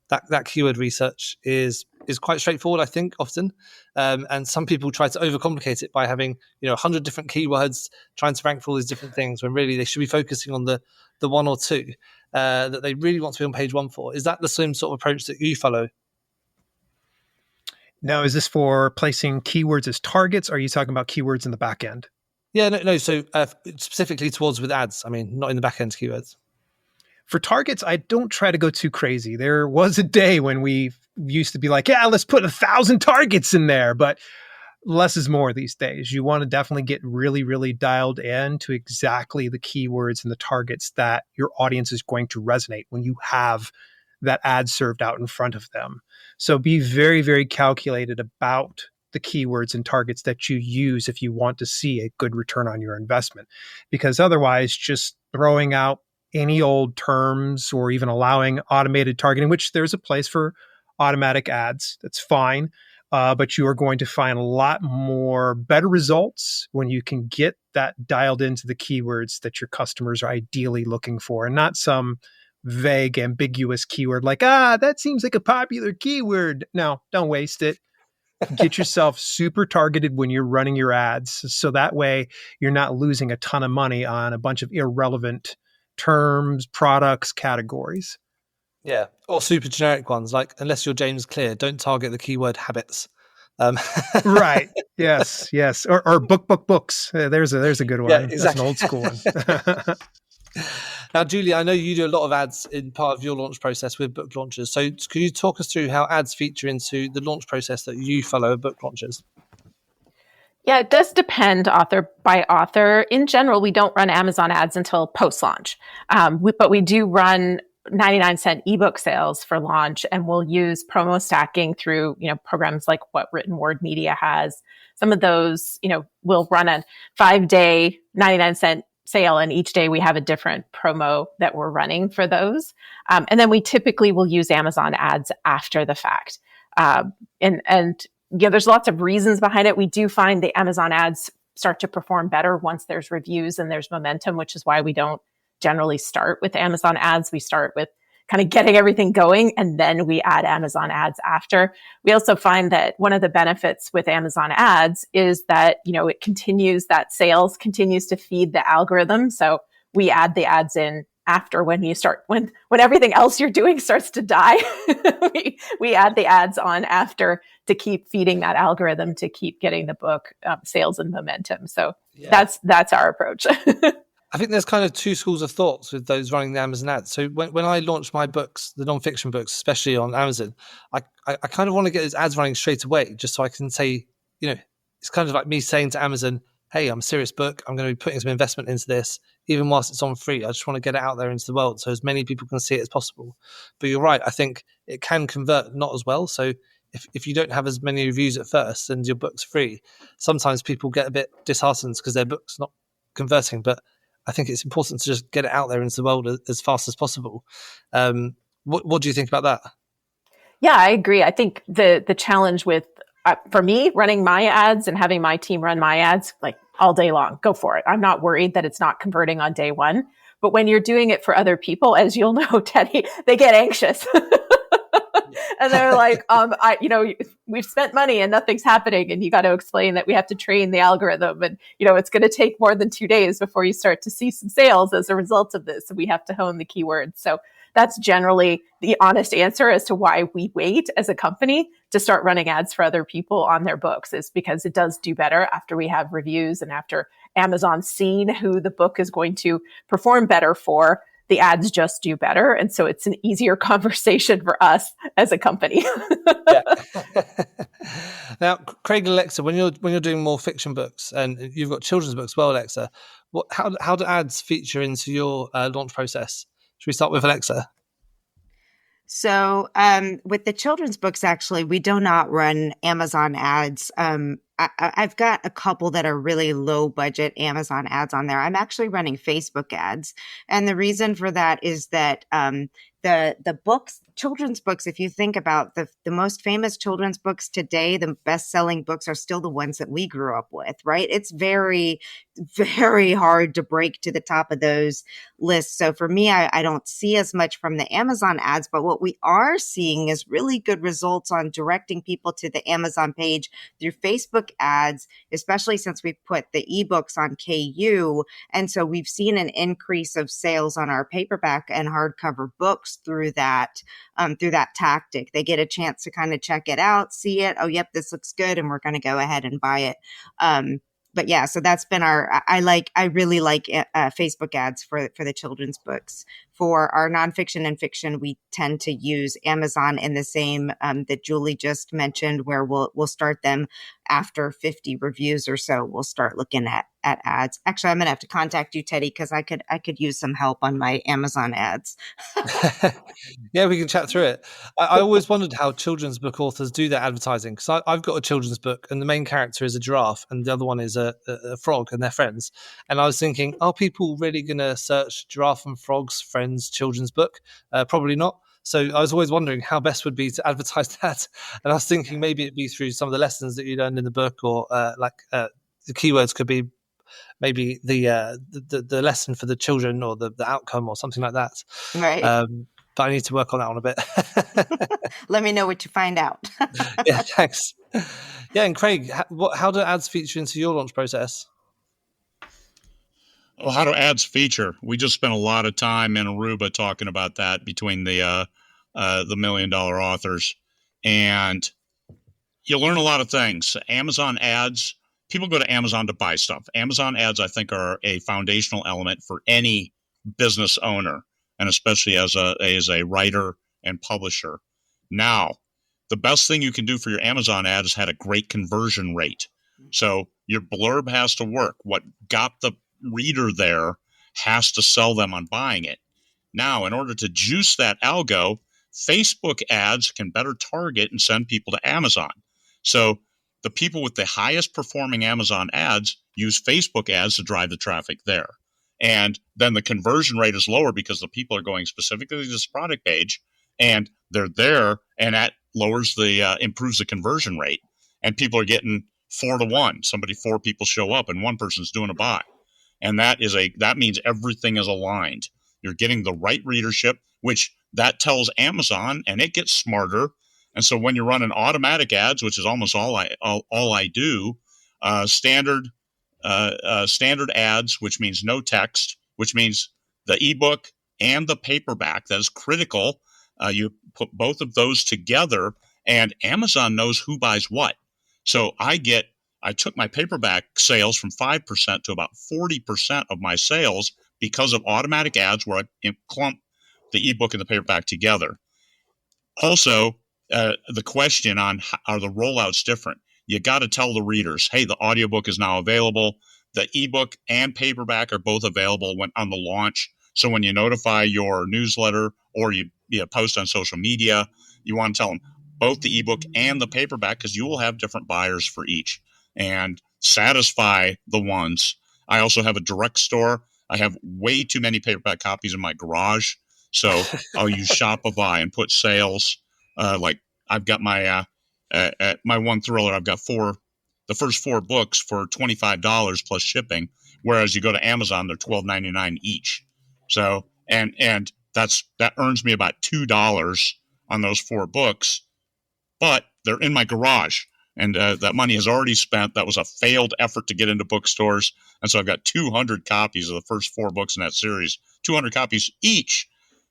that keyword research is quite straightforward, I think, often. And some people try to overcomplicate it by having 100 different keywords, trying to rank for all these different things, when really they should be focusing on the one or two that they really want to be on page one for. Is that the same sort of approach that you follow? Now, is this for placing keywords as targets? Or are you talking about keywords in the back end? Yeah, no. So specifically towards with ads. I mean, not in the back end keywords. For targets, I don't try to go too crazy. There was a day when we used to be like, yeah, let's put 1,000 targets in there, but less is more these days. You want to definitely get really, really dialed in to exactly the keywords and the targets that your audience is going to resonate when you have that ad served out in front of them. So be very, very calculated about the keywords and targets that you use if you want to see a good return on your investment, because otherwise just throwing out any old terms or even allowing automated targeting, which there's a place for automatic ads, that's fine. But you are going to find a lot more better results when you can get that dialed into the keywords that your customers are ideally looking for, and not some vague, ambiguous keyword like, that seems like a popular keyword. No, don't waste it. Get yourself super targeted when you're running your ads. So that way you're not losing a ton of money on a bunch of irrelevant terms, products, categories. Yeah, or super generic ones, like, unless you're James Clear, don't target the keyword habits. Right. Yes. Or books. There's a good one. Yeah, exactly. That's an old school one. Now, Julie, I know you do a lot of ads in part of your launch process with book launches. So could you talk us through how ads feature into the launch process that you follow with book launches? Yeah, it does depend author by author. In general, we don't run Amazon ads until post-launch, but we do run 99-cent ebook sales for launch, and we'll use promo stacking through programs like what Written Word Media has. Some of those, we'll run a 5-day 99-cent sale, and each day we have a different promo that we're running for those. And then we typically will use Amazon ads after the fact. There's lots of reasons behind it. We do find the Amazon ads start to perform better once there's reviews and there's momentum, which is why we don't generally start with Amazon ads. We start with kind of getting everything going, and then we add Amazon ads after. We also find that one of the benefits with Amazon ads is that, it continues, that sales continues to feed the algorithm. So we add the ads in after when everything else you're doing starts to die. we add the ads on after to keep feeding that algorithm, to keep getting the book sales and momentum. So yeah, that's our approach. I think there's kind of two schools of thoughts with those running the Amazon ads. So when I launch my books, the nonfiction books, especially on Amazon, I kind of want to get those ads running straight away, just so I can say, it's kind of like me saying to Amazon, hey, I'm a serious book. I'm going to be putting some investment into this, even whilst it's on free. I just want to get it out there into the world so as many people can see it as possible. But you're right. I think it can convert not as well. So if you don't have as many reviews at first and your book's free, sometimes people get a bit disheartened because their book's not converting. But I think it's important to just get it out there into the world as fast as possible. What do you think about that? Yeah, I agree. I think the challenge with, for me, running my ads and having my team run my ads like all day long, go for it. I'm not worried that it's not converting on day one. But when you're doing it for other people, as you'll know, Teddy, they get anxious. And they're like, we've spent money and nothing's happening. And you got to explain that we have to train the algorithm. And, it's going to take more than 2 days before you start to see some sales as a result of this. And we have to hone the keywords. So that's generally the honest answer as to why we wait as a company to start running ads for other people on their books, is because it does do better after we have reviews and after Amazon's seen who the book is going to perform better for. The ads just do better. And so it's an easier conversation for us as a company. Now, Craig and Alexa, when you're doing more fiction books, and you've got children's books as well, Alexa, how do ads feature into your launch process? Should we start with Alexa? So with the children's books, actually, we do not run Amazon ads. I've got a couple that are really low budget Amazon ads on there. I'm actually running Facebook ads. And the reason for that is that the books, children's books, if you think about the most famous children's books today, the best-selling books are still the ones that we grew up with, right? It's very, very hard to break to the top of those lists. So for me, I don't see as much from the Amazon ads, but what we are seeing is really good results on directing people to the Amazon page through Facebook ads, especially since we put the ebooks on KU. And so we've seen an increase of sales on our paperback and hardcover books through that tactic. They get a chance to kind of check it out, see it. Oh, yep, this looks good, and we're going to go ahead and buy it. But yeah, so that's been I really like Facebook ads for the children's books. For our nonfiction and fiction, we tend to use Amazon in the same that Julie just mentioned, where we'll start them after 50 reviews or so. We'll start looking at ads. Actually, I'm gonna have to contact you, Teddy, because I could use some help on my Amazon ads. Yeah, we can chat through it. I always wondered how children's book authors do their advertising, because I've got a children's book and the main character is a giraffe and the other one is a frog and they're friends. And I was thinking, are people really going to search giraffe and frogs friends children's book? Probably not. So I was always wondering how best would be to advertise that. And I was thinking maybe it'd be through some of the lessons that you learned in the book, or the keywords could be maybe the lesson for the children, or the outcome, or something like that. Right. But I need to work on that one a bit. Let me know what you find out. Yeah, thanks. Yeah, and Craig, how do ads feature into your launch process? Well, how do ads feature? We just spent a lot of time in Aruba talking about that between the $1 million authors, and you learn a lot of things. Amazon ads. People go to Amazon to buy stuff. Amazon ads, I think, are a foundational element for any business owner, and especially as a writer and publisher. Now, the best thing you can do for your Amazon ad is have a great conversion rate. So your blurb has to work. What got the reader there has to sell them on buying it. Now, in order to juice that algo, Facebook ads can better target and send people to Amazon. So the people with the highest performing Amazon ads use Facebook ads to drive the traffic there. And then the conversion rate is lower because the people are going specifically to this product page and they're there, and that lowers improves the conversion rate. And people are getting 4-to-1. 4 people show up and one person's doing a buy. And that means everything is aligned. You're getting the right readership, which that tells Amazon, and it gets smarter. And so when you're running automatic ads, which is almost all I do, standard ads, which means no text, which means the ebook and the paperback, that is critical. You put both of those together, and Amazon knows who buys what. So I took my paperback sales from 5% to about 40% of my sales because of automatic ads, where I clump the ebook and the paperback together. Also, the question on are the rollouts different? You got to tell the readers, hey, the audiobook is now available. The ebook and paperback are both available on the launch. So when you notify your newsletter or you post on social media, you want to tell them both the ebook and the paperback, because you will have different buyers for each, and satisfy the ones. I also have a direct store. I have way too many paperback copies in my garage, so I'll use Shopify and put sales. Like I've got my one thriller. I've got the first 4 books for $25 plus shipping, whereas you go to Amazon, they're $12.99 each. So and that earns me about $2 on those 4 books, but they're in my garage. And that money is already spent. That was a failed effort to get into bookstores. And so I've got 200 copies of the first 4 books in that series, 200 copies each.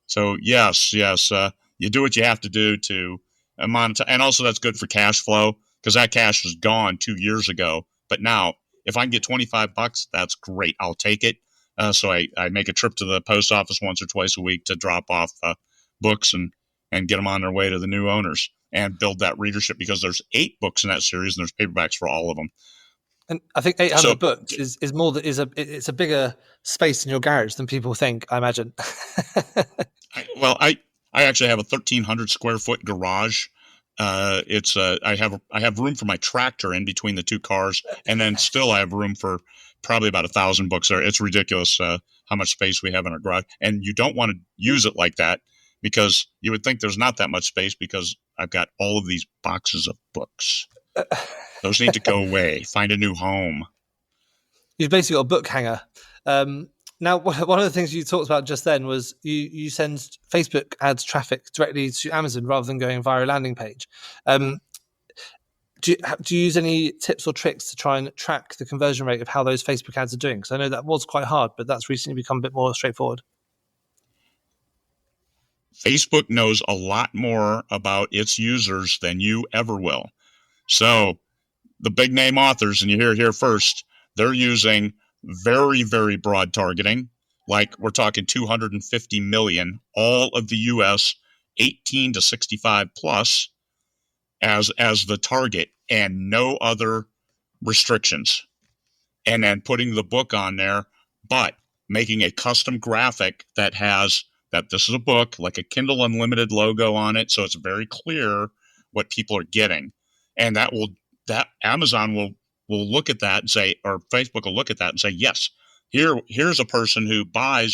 So yes, you do what you have to do to monetize. And also that's good for cash flow, because that cash was gone 2 years ago. But now if I can get $25, that's great. I'll take it. So I make a trip to the post office once or twice a week to drop off books and get them on their way to the new owners, and build that readership, because there's 8 books in that series and there's paperbacks for all of them. And I think 800 books is more that it's a bigger space in your garage than people think, I imagine. I actually have a 1,300 square foot garage, I have room for my tractor in between the two cars, and then still I have room for probably about 1,000 books there. It's ridiculous how much space we have in our garage, and you don't want to use it like that because you would think there's not that much space because I've got all of these boxes of books. Those need to go away. Find a new home. You've basically got a book hanger. Now, one of the things you talked about just then was you send Facebook ads traffic directly to Amazon rather than going via a landing page. Do you use any tips or tricks to try and track the conversion rate of how those Facebook ads are doing? Because I know that was quite hard, but that's recently become a bit more straightforward. Facebook knows a lot more about its users than you ever will. So the big name authors, and you hear it here first, they're using very, very broad targeting. Like we're talking 250 million, all of the US 18 to 65 plus as the target and no other restrictions. And then putting the book on there, but making a custom graphic that has that this is a book, like a Kindle Unlimited logo on it. So it's very clear what people are getting. And that Amazon will look at that and say, or Facebook will look at that and say, yes, here's a person who buy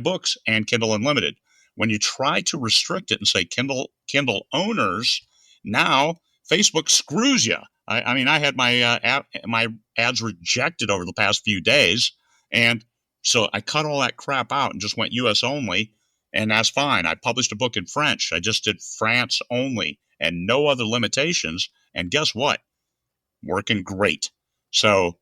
books and Kindle Unlimited. When you try to restrict it and say Kindle owners, now Facebook screws you. I mean, I had my ads rejected over the past few days, and so I cut all that crap out and just went US only, and that's fine. I published a book in French. I just did France only and no other limitations. And guess what? Working great. So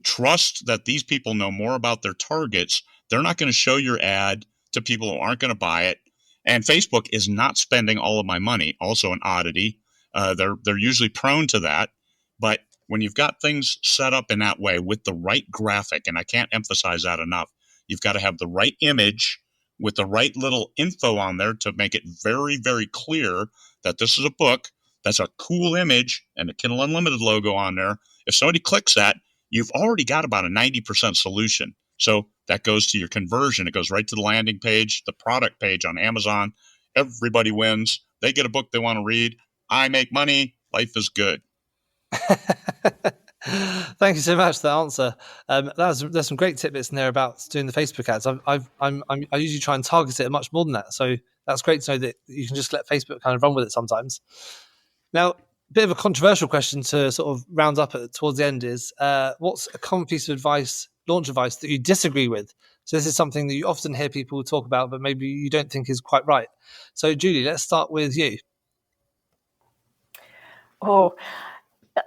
trust that these people know more about their targets. They're not going to show your ad to people who aren't going to buy it. And Facebook is not spending all of my money. Also an oddity. They're usually prone to that. But when you've got things set up in that way with the right graphic, and I can't emphasize that enough, you've got to have the right image with the right little info on there to make it very, very clear that this is a book. That's a cool image and a Kindle Unlimited logo on there. If somebody clicks that, you've already got about a 90% solution. So that goes to your conversion. It goes right to the landing page, the product page on Amazon. Everybody wins. They get a book they want to read. I make money. Life is good. Thank you so much for that answer. There's some great tidbits in there about doing the Facebook ads. I usually try and target it much more than that. So that's great to know that you can just let Facebook kind of run with it sometimes. Now, a bit of a controversial question to sort of round up towards the end is, what's a common piece of advice, launch advice, that you disagree with? So this is something that you often hear people talk about, but maybe you don't think is quite right. So Julie, let's start with you. Oh,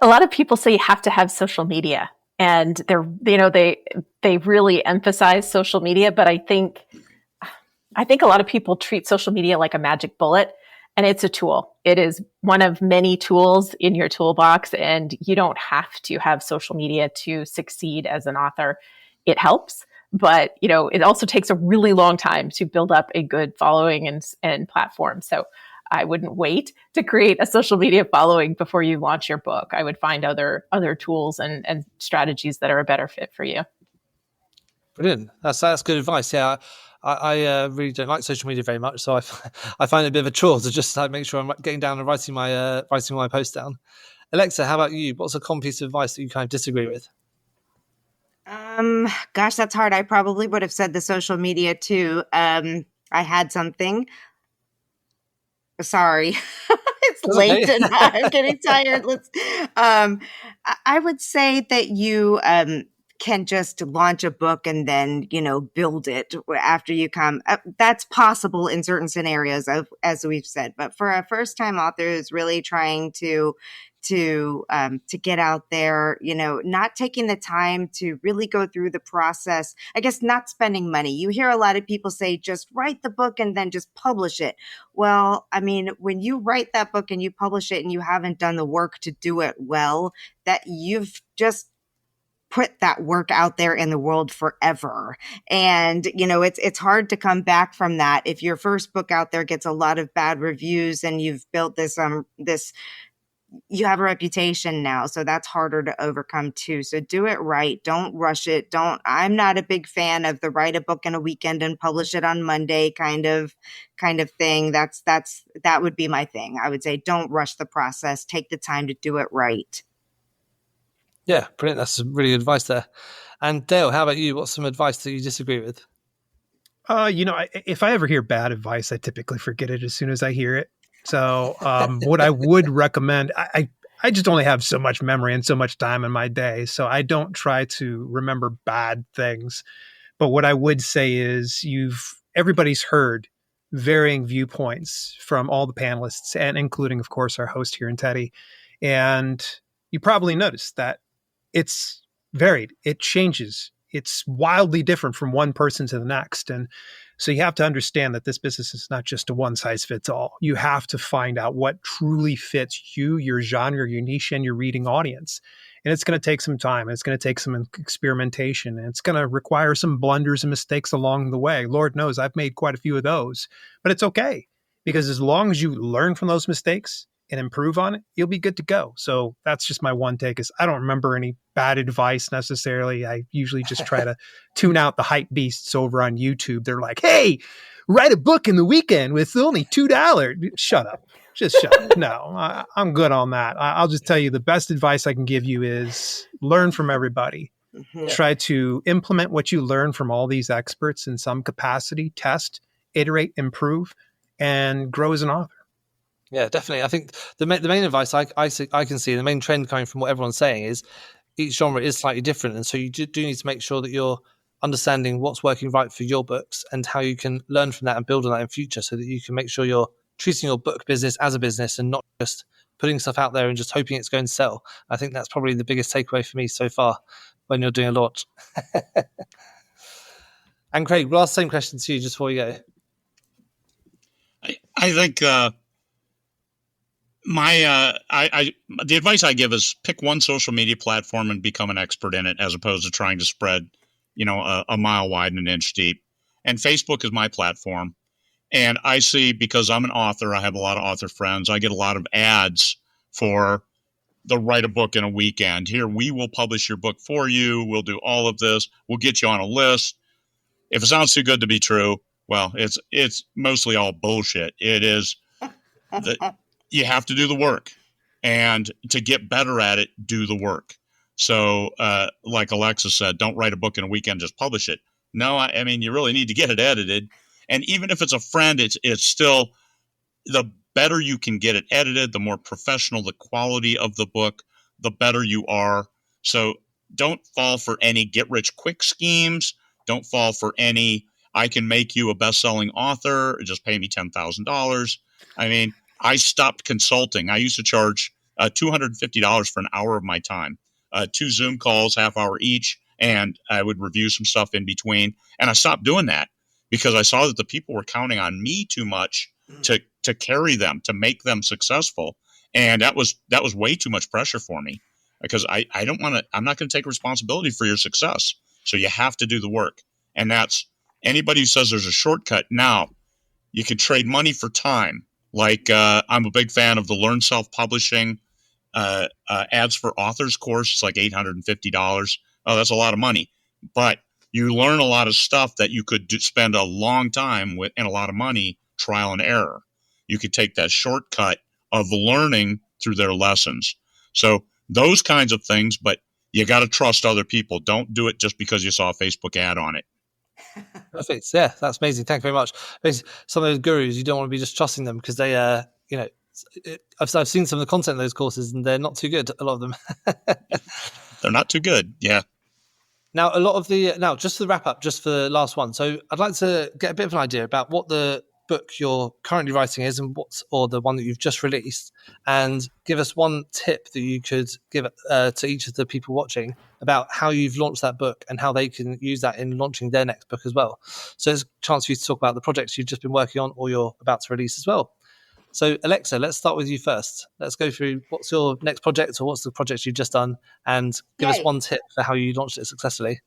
a lot of people say you have to have social media, and they really emphasize social media, but I think a lot of people treat social media like a magic bullet, and it's a tool. It is one of many tools in your toolbox, and you don't have to have social media to succeed as an author. It helps, but it also takes a really long time to build up a good following and platform. So I wouldn't wait to create a social media following before you launch your book. I would find other tools and strategies that are a better fit for you. Brilliant. That's good advice. Yeah, I really don't like social media very much, so I find it a bit of a chore to just make sure I'm getting down and writing my post down. Alexa, how about you? What's a common piece of advice that you kind of disagree with? Gosh, that's hard. I probably would have said the social media too. I had something. Sorry, it's late and I'm getting tired. I would say that you can just launch a book and then, build it after you come. That's possible in certain scenarios, as we've said. But for a first-time author who's really trying to get out there, not taking the time to really go through the process, I guess not spending money. You hear a lot of people say, just write the book and then just publish it. Well, I mean, when you write that book and you publish it and you haven't done the work to do it well, that you've just put that work out there in the world forever. And, it's hard to come back from that. If your first book out there gets a lot of bad reviews and you've built this you have a reputation now, so that's harder to overcome too. So do it right. Don't rush it. I'm not a big fan of the write a book in a weekend and publish it on Monday kind of thing. That would be my thing. I would say don't rush the process. Take the time to do it right. Yeah, brilliant. That's some really good advice there. And Dale, how about you? What's some advice that you disagree with? If I ever hear bad advice, I typically forget it as soon as I hear it. So what I would recommend, I just only have so much memory and so much time in my day, so I don't try to remember bad things. But what I would say is everybody's heard varying viewpoints from all the panelists, and including, of course, our host here in Teddy. And you probably noticed that it's varied. It changes. It's wildly different from one person to the next. And so you have to understand that this business is not just a one size fits all. You have to find out what truly fits you, your genre, your niche, and your reading audience. And it's going to take some time. It's going to take some experimentation. And it's going to require some blunders and mistakes along the way. Lord knows I've made quite a few of those, but it's okay, because as long as you learn from those mistakes and improve on it, you'll be good to go. So that's just my one take. Is I don't remember any bad advice necessarily. I usually just try to tune out the hype beasts over on YouTube. They're like, hey, write a book in the weekend with only $2. Shut up. Just shut up. No, I'm good on that. I'll just tell you the best advice I can give you is learn from everybody. Mm-hmm. Try to implement what you learn from all these experts in some capacity, test, iterate, improve, and grow as an author. Yeah, definitely. I think the main advice I can see, the main trend coming from what everyone's saying is each genre is slightly different. And so you do need to make sure that you're understanding what's working right for your books and how you can learn from that and build on that in future, so that you can make sure you're treating your book business as a business and not just putting stuff out there and just hoping it's going to sell. I think that's probably the biggest takeaway for me so far when you're doing a launch. And Craig, we'll ask the same question to you just before we go. I think the advice I give is pick one social media platform and become an expert in it, as opposed to trying to spread, a mile wide and an inch deep. And Facebook is my platform. And I see, because I'm an author, I have a lot of author friends. I get a lot of ads for the write a book in a weekend. Here, we will publish your book for you. We'll do all of this. We'll get you on a list. If it sounds too good to be true, well, it's mostly all bullshit. It is that you have to do the work, and to get better at it, do the work. So, like Alexa said, don't write a book in a weekend, just publish it. No, I mean, you really need to get it edited. And even if it's a friend, it's still, the better you can get it edited, the more professional the quality of the book, the better you are. So don't fall for any get rich quick schemes. Don't fall for any, I can make you a best-selling author, just pay me $10,000. I mean, I stopped consulting. I used to charge $250 for an hour of my time, 2 Zoom calls, half hour each, and I would review some stuff in between. And I stopped doing that because I saw that the people were counting on me too much to carry them, to make them successful. And that was way too much pressure for me, because I'm not going to take responsibility for your success. So you have to do the work. And that's anybody who says there's a shortcut. Now, you can trade money for time. Like I'm a big fan of the Learn Self-Publishing Ads for Authors course. It's like $850. Oh, that's a lot of money. But you learn a lot of stuff that you could spend a long time with and a lot of money, trial and error. You could take that shortcut of learning through their lessons. So those kinds of things, but you got to trust other people. Don't do it just because you saw a Facebook ad on it. Perfect. Yeah, that's amazing. Thank you very much. Basically, some of those gurus, you don't want to be just trusting them because they, I've seen some of the content in those courses and they're not too good, a lot of them. They're not too good. Yeah. Now, just to wrap up, just for the last one. So I'd like to get a bit of an idea about what the book you're currently writing is or the one that you've just released, and give us one tip that you could give to each of the people watching about how you've launched that book and how they can use that in launching their next book as well. So there's a chance for you to talk about the projects you've just been working on or you're about to release as well. So Alexa, let's start with you first. Let's go through what's your next project or what's the project you've just done, and give us one tip for how you launched it successfully.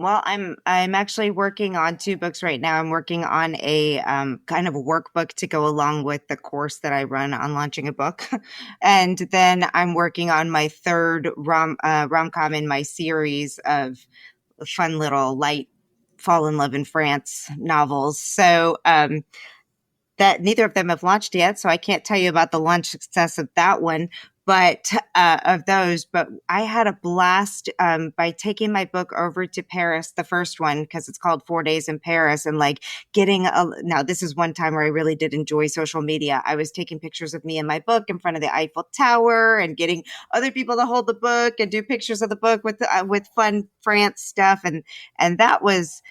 Well, I'm actually working on 2 books right now. I'm working on a kind of a workbook to go along with the course that I run on launching a book, and then I'm working on my 3rd rom-com in my series of fun little light fall in love in France novels. So that neither of them have launched yet, so I can't tell you about the launch success of that one, but of those. But I had a blast by taking my book over to Paris, the first one, because it's called 4 Days in Paris, and like now this is one time where I really did enjoy social media. I was taking pictures of me and my book in front of the Eiffel Tower and getting other people to hold the book and do pictures of the book with fun France stuff, and that was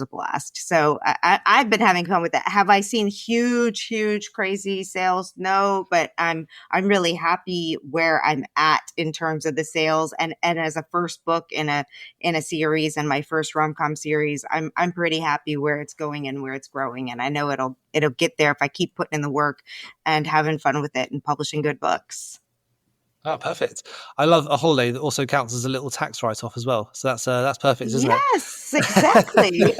a blast. So I've been having fun with that. Have I seen huge, crazy sales? No, but I'm really happy where I'm at in terms of the sales. And as a first book in a series and my first rom-com series, I'm pretty happy where it's going and where it's growing. And I know it'll get there if I keep putting in the work and having fun with it and publishing good books. Oh, perfect. I love a holiday that also counts as a little tax write-off as well. So that's perfect, isn't it? Yes, exactly.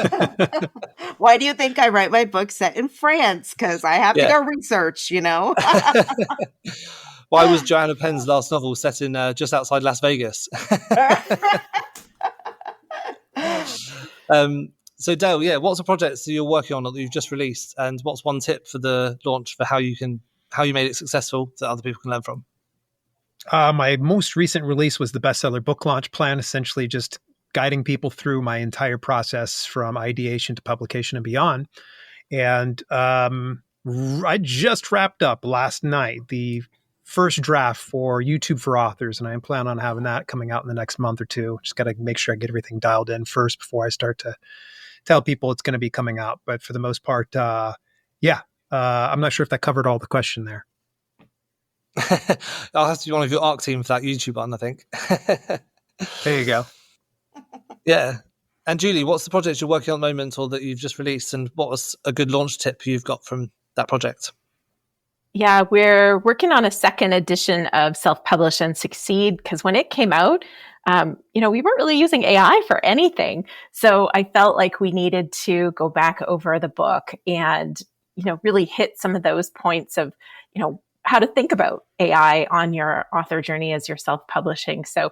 Why do you think I write my book set in France? Because I have to go research, Why was Joanna Penn's last novel set in just outside Las Vegas? So Dale, what's the projects that you're working on that you've just released, and what's one tip for the launch for how you made it successful that other people can learn from? My most recent release was the bestseller book launch plan, essentially just guiding people through my entire process from ideation to publication and beyond. And I just wrapped up last night the first draft for YouTube for Authors, and I plan on having that coming out in the next month or two. Just got to make sure I get everything dialed in first before I start to tell people it's going to be coming out. But for the most part, I'm not sure if that covered all the question there. I'll have to be one of your ARC team for that YouTube one, I think. There you go. Yeah. And Julie, what's the project you're working on at the moment or that you've just released, and what was a good launch tip you've got from that project? Yeah, we're working on a 2nd edition of Self-Publish and Succeed, because when it came out, we weren't really using AI for anything. So I felt like we needed to go back over the book and, really hit some of those points of, how to think about AI on your author journey as you're self-publishing. So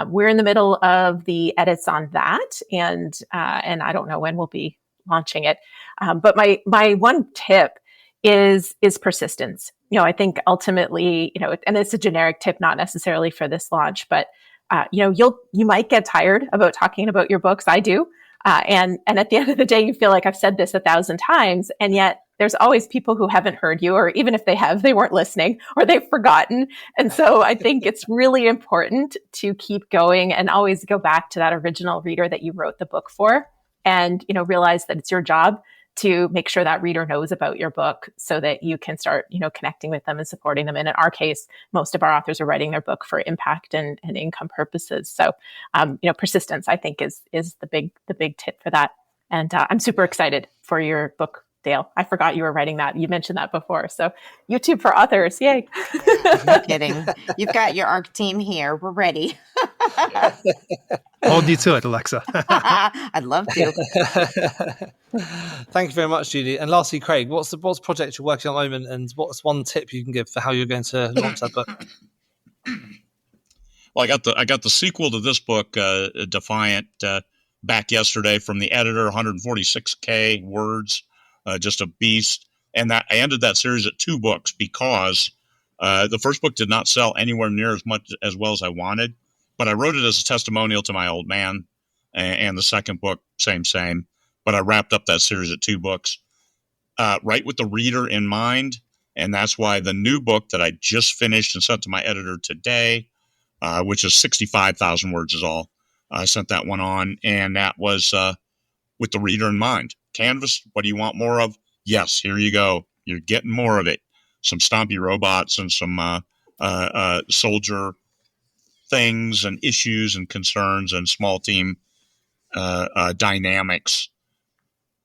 we're in the middle of the edits on that, and I don't know when we'll be launching it. But my one tip is persistence. I think ultimately, and it's a generic tip, not necessarily for this launch, but you might get tired about talking about your books. I do. And at the end of the day, you feel like I've said this 1,000 times, and yet there's always people who haven't heard you, or even if they have, they weren't listening or they've forgotten. And so I think it's really important to keep going and always go back to that original reader that you wrote the book for, and, realize that it's your job to make sure that reader knows about your book so that you can start, connecting with them and supporting them. And in our case, most of our authors are writing their book for impact and income purposes. So, persistence, I think, is the big tip for that. And I'm super excited for your book, Dale. I forgot you were writing that. You mentioned that before. So YouTube for Authors. Yay. No kidding. You've got your ARC team here. We're ready. Hold you to it, Alexa. I'd love to. Thank you very much, Julie. And lastly, Craig, what's the project you're working on at the moment, and what's one tip you can give for how you're going to launch that book? Well, I got the sequel to this book, Defiant, back yesterday from the editor, 146K words, just a beast. And that I ended that series at 2 books because the first book did not sell anywhere near as well as I wanted. But I wrote it as a testimonial to my old man, and the second book, same. But I wrapped up that series at 2 books, right with the reader in mind. And that's why the new book that I just finished and sent to my editor today, which is 65,000 words is all, I sent that one on. And that was with the reader in mind. Canvas, what do you want more of? Yes, here you go. You're getting more of it. Some stompy robots and some soldier things and issues and concerns and small team dynamics.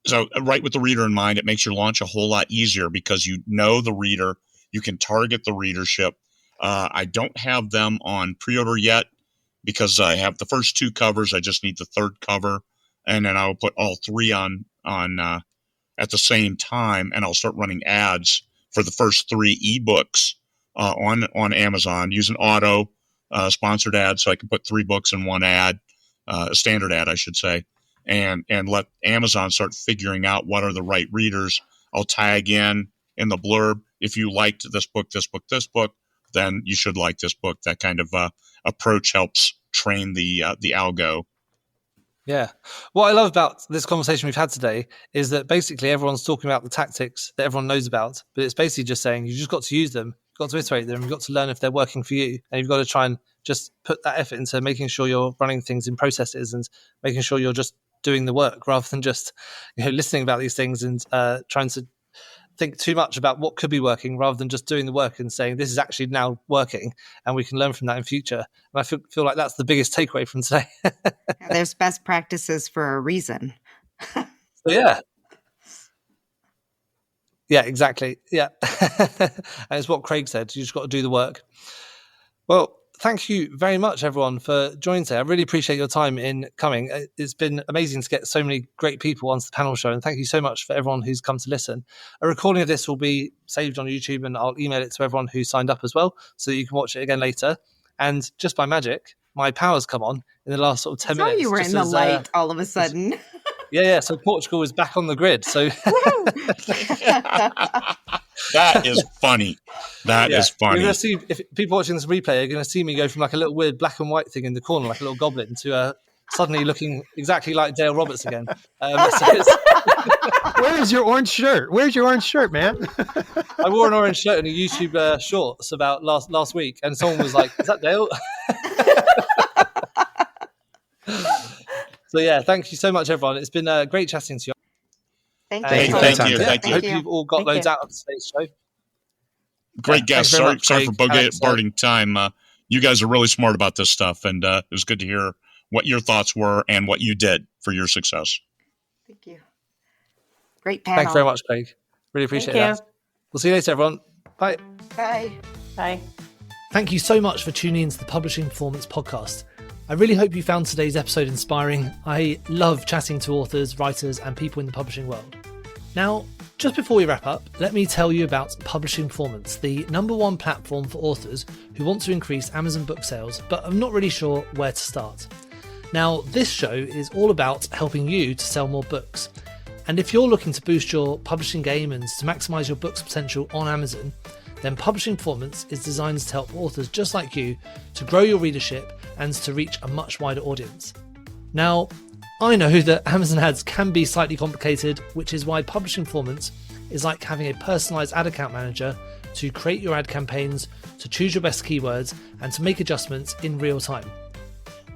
So right with the reader in mind, it makes your launch a whole lot easier because you know the reader. You can target the readership. I don't have them on pre-order yet because I have the first 2 covers. I just need the 3rd cover, and then I will put all 3 on at the same time, and I'll start running ads for the first 3 ebooks on Amazon using auto sponsored ads, so I can put 3 books in 1 ad, a standard ad, I should say, and let Amazon start figuring out what are the right readers. I'll tag in the blurb, if you liked this book, then you should like this book. That kind of approach helps train the algo. Yeah. What I love about this conversation we've had today is that basically everyone's talking about the tactics that everyone knows about, but it's basically just saying you've just got to use them, you've got to iterate them, you've got to learn if they're working for you, and you've got to try and just put that effort into making sure you're running things in processes and making sure you're just doing the work rather than just listening about these things and trying to think too much about what could be working rather than just doing the work and saying this is actually now working and we can learn from that in future. And I feel like that's the biggest takeaway from today. There's best practices for a reason. So yeah, exactly. Yeah. And it's what Craig said. You just got to do the work. Well, thank you very much, everyone, for joining today. I really appreciate your time in coming. It's been amazing to get so many great people onto the panel show, and thank you so much for everyone who's come to listen. A recording of this will be saved on YouTube, and I'll email it to everyone who signed up as well, so that you can watch it again later. And just by magic, my power's come on in the last sort of 10 minutes. You were in the light all of a sudden. Yeah. So Portugal is back on the grid. So that is funny. That is funny. You're going to see, if people watching this replay are going to see me go from like a little weird black and white thing in the corner, like a little goblin, to suddenly looking exactly like Dale Roberts again. Where's your orange shirt? Where's your orange shirt, man? I wore an orange shirt in a YouTube shorts about last week, and someone was like, "Is that Dale?" So yeah, thank you so much, everyone. It's been great chatting to you. Thank you. I hope you've all got loads out of today's show. Great guest. Sorry for bombarding time. You guys are really smart about this stuff, and it was good to hear what your thoughts were and what you did for your success. Thank you. Great panel. Thanks very much, Craig. Really appreciate that. We'll see you later, everyone. Bye. Bye. Bye. Thank you so much for tuning into the Publishing Performance Podcast. I really hope you found today's episode inspiring. I love chatting to authors, writers, and people in the publishing world. Now, just before we wrap up, let me tell you about Publishing Performance, the #1 platform for authors who want to increase Amazon book sales, but I'm not really sure where to start. Now, this show is all about helping you to sell more books. And if you're looking to boost your publishing game and to maximize your book's potential on Amazon, then Publishing Performance is designed to help authors just like you to grow your readership and to reach a much wider audience. Now, I know that Amazon ads can be slightly complicated, which is why Publishing Performance is like having a personalized ad account manager to create your ad campaigns, to choose your best keywords, and to make adjustments in real time.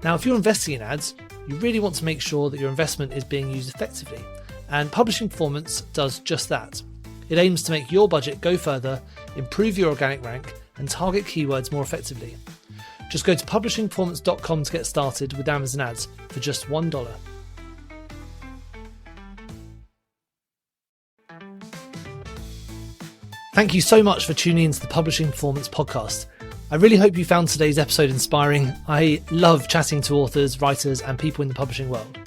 Now, if you're investing in ads, you really want to make sure that your investment is being used effectively, and Publishing Performance does just that. It aims to make your budget go further, improve your organic rank, and target keywords more effectively. Just go to publishingperformance.com to get started with Amazon ads for just $1. Thank you so much for tuning into the Publishing Performance Podcast. I really hope you found today's episode inspiring. I love chatting to authors, writers, and people in the publishing world.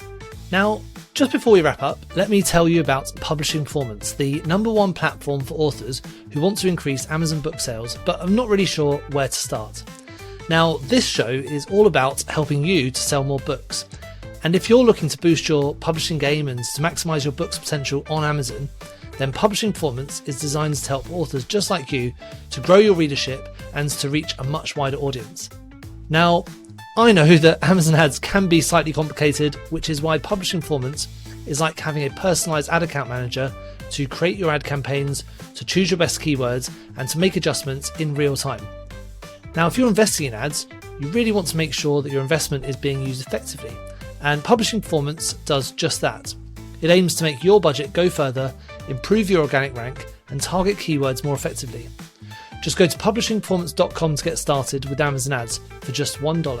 Now, just before we wrap up, let me tell you about Publishing Performance, the #1 platform for authors who want to increase Amazon book sales, but I'm not really sure where to start. Now, this show is all about helping you to sell more books. And if you're looking to boost your publishing game and to maximize your book's potential on Amazon, then Publishing Performance is designed to help authors just like you to grow your readership and to reach a much wider audience. Now, I know that Amazon ads can be slightly complicated, which is why Publishing Performance is like having a personalized ad account manager to create your ad campaigns, to choose your best keywords, and to make adjustments in real time. Now, if you're investing in ads, you really want to make sure that your investment is being used effectively, and Publishing Performance does just that. It aims to make your budget go further, improve your organic rank, and target keywords more effectively. Just go to publishingperformance.com to get started with Amazon ads for just $1.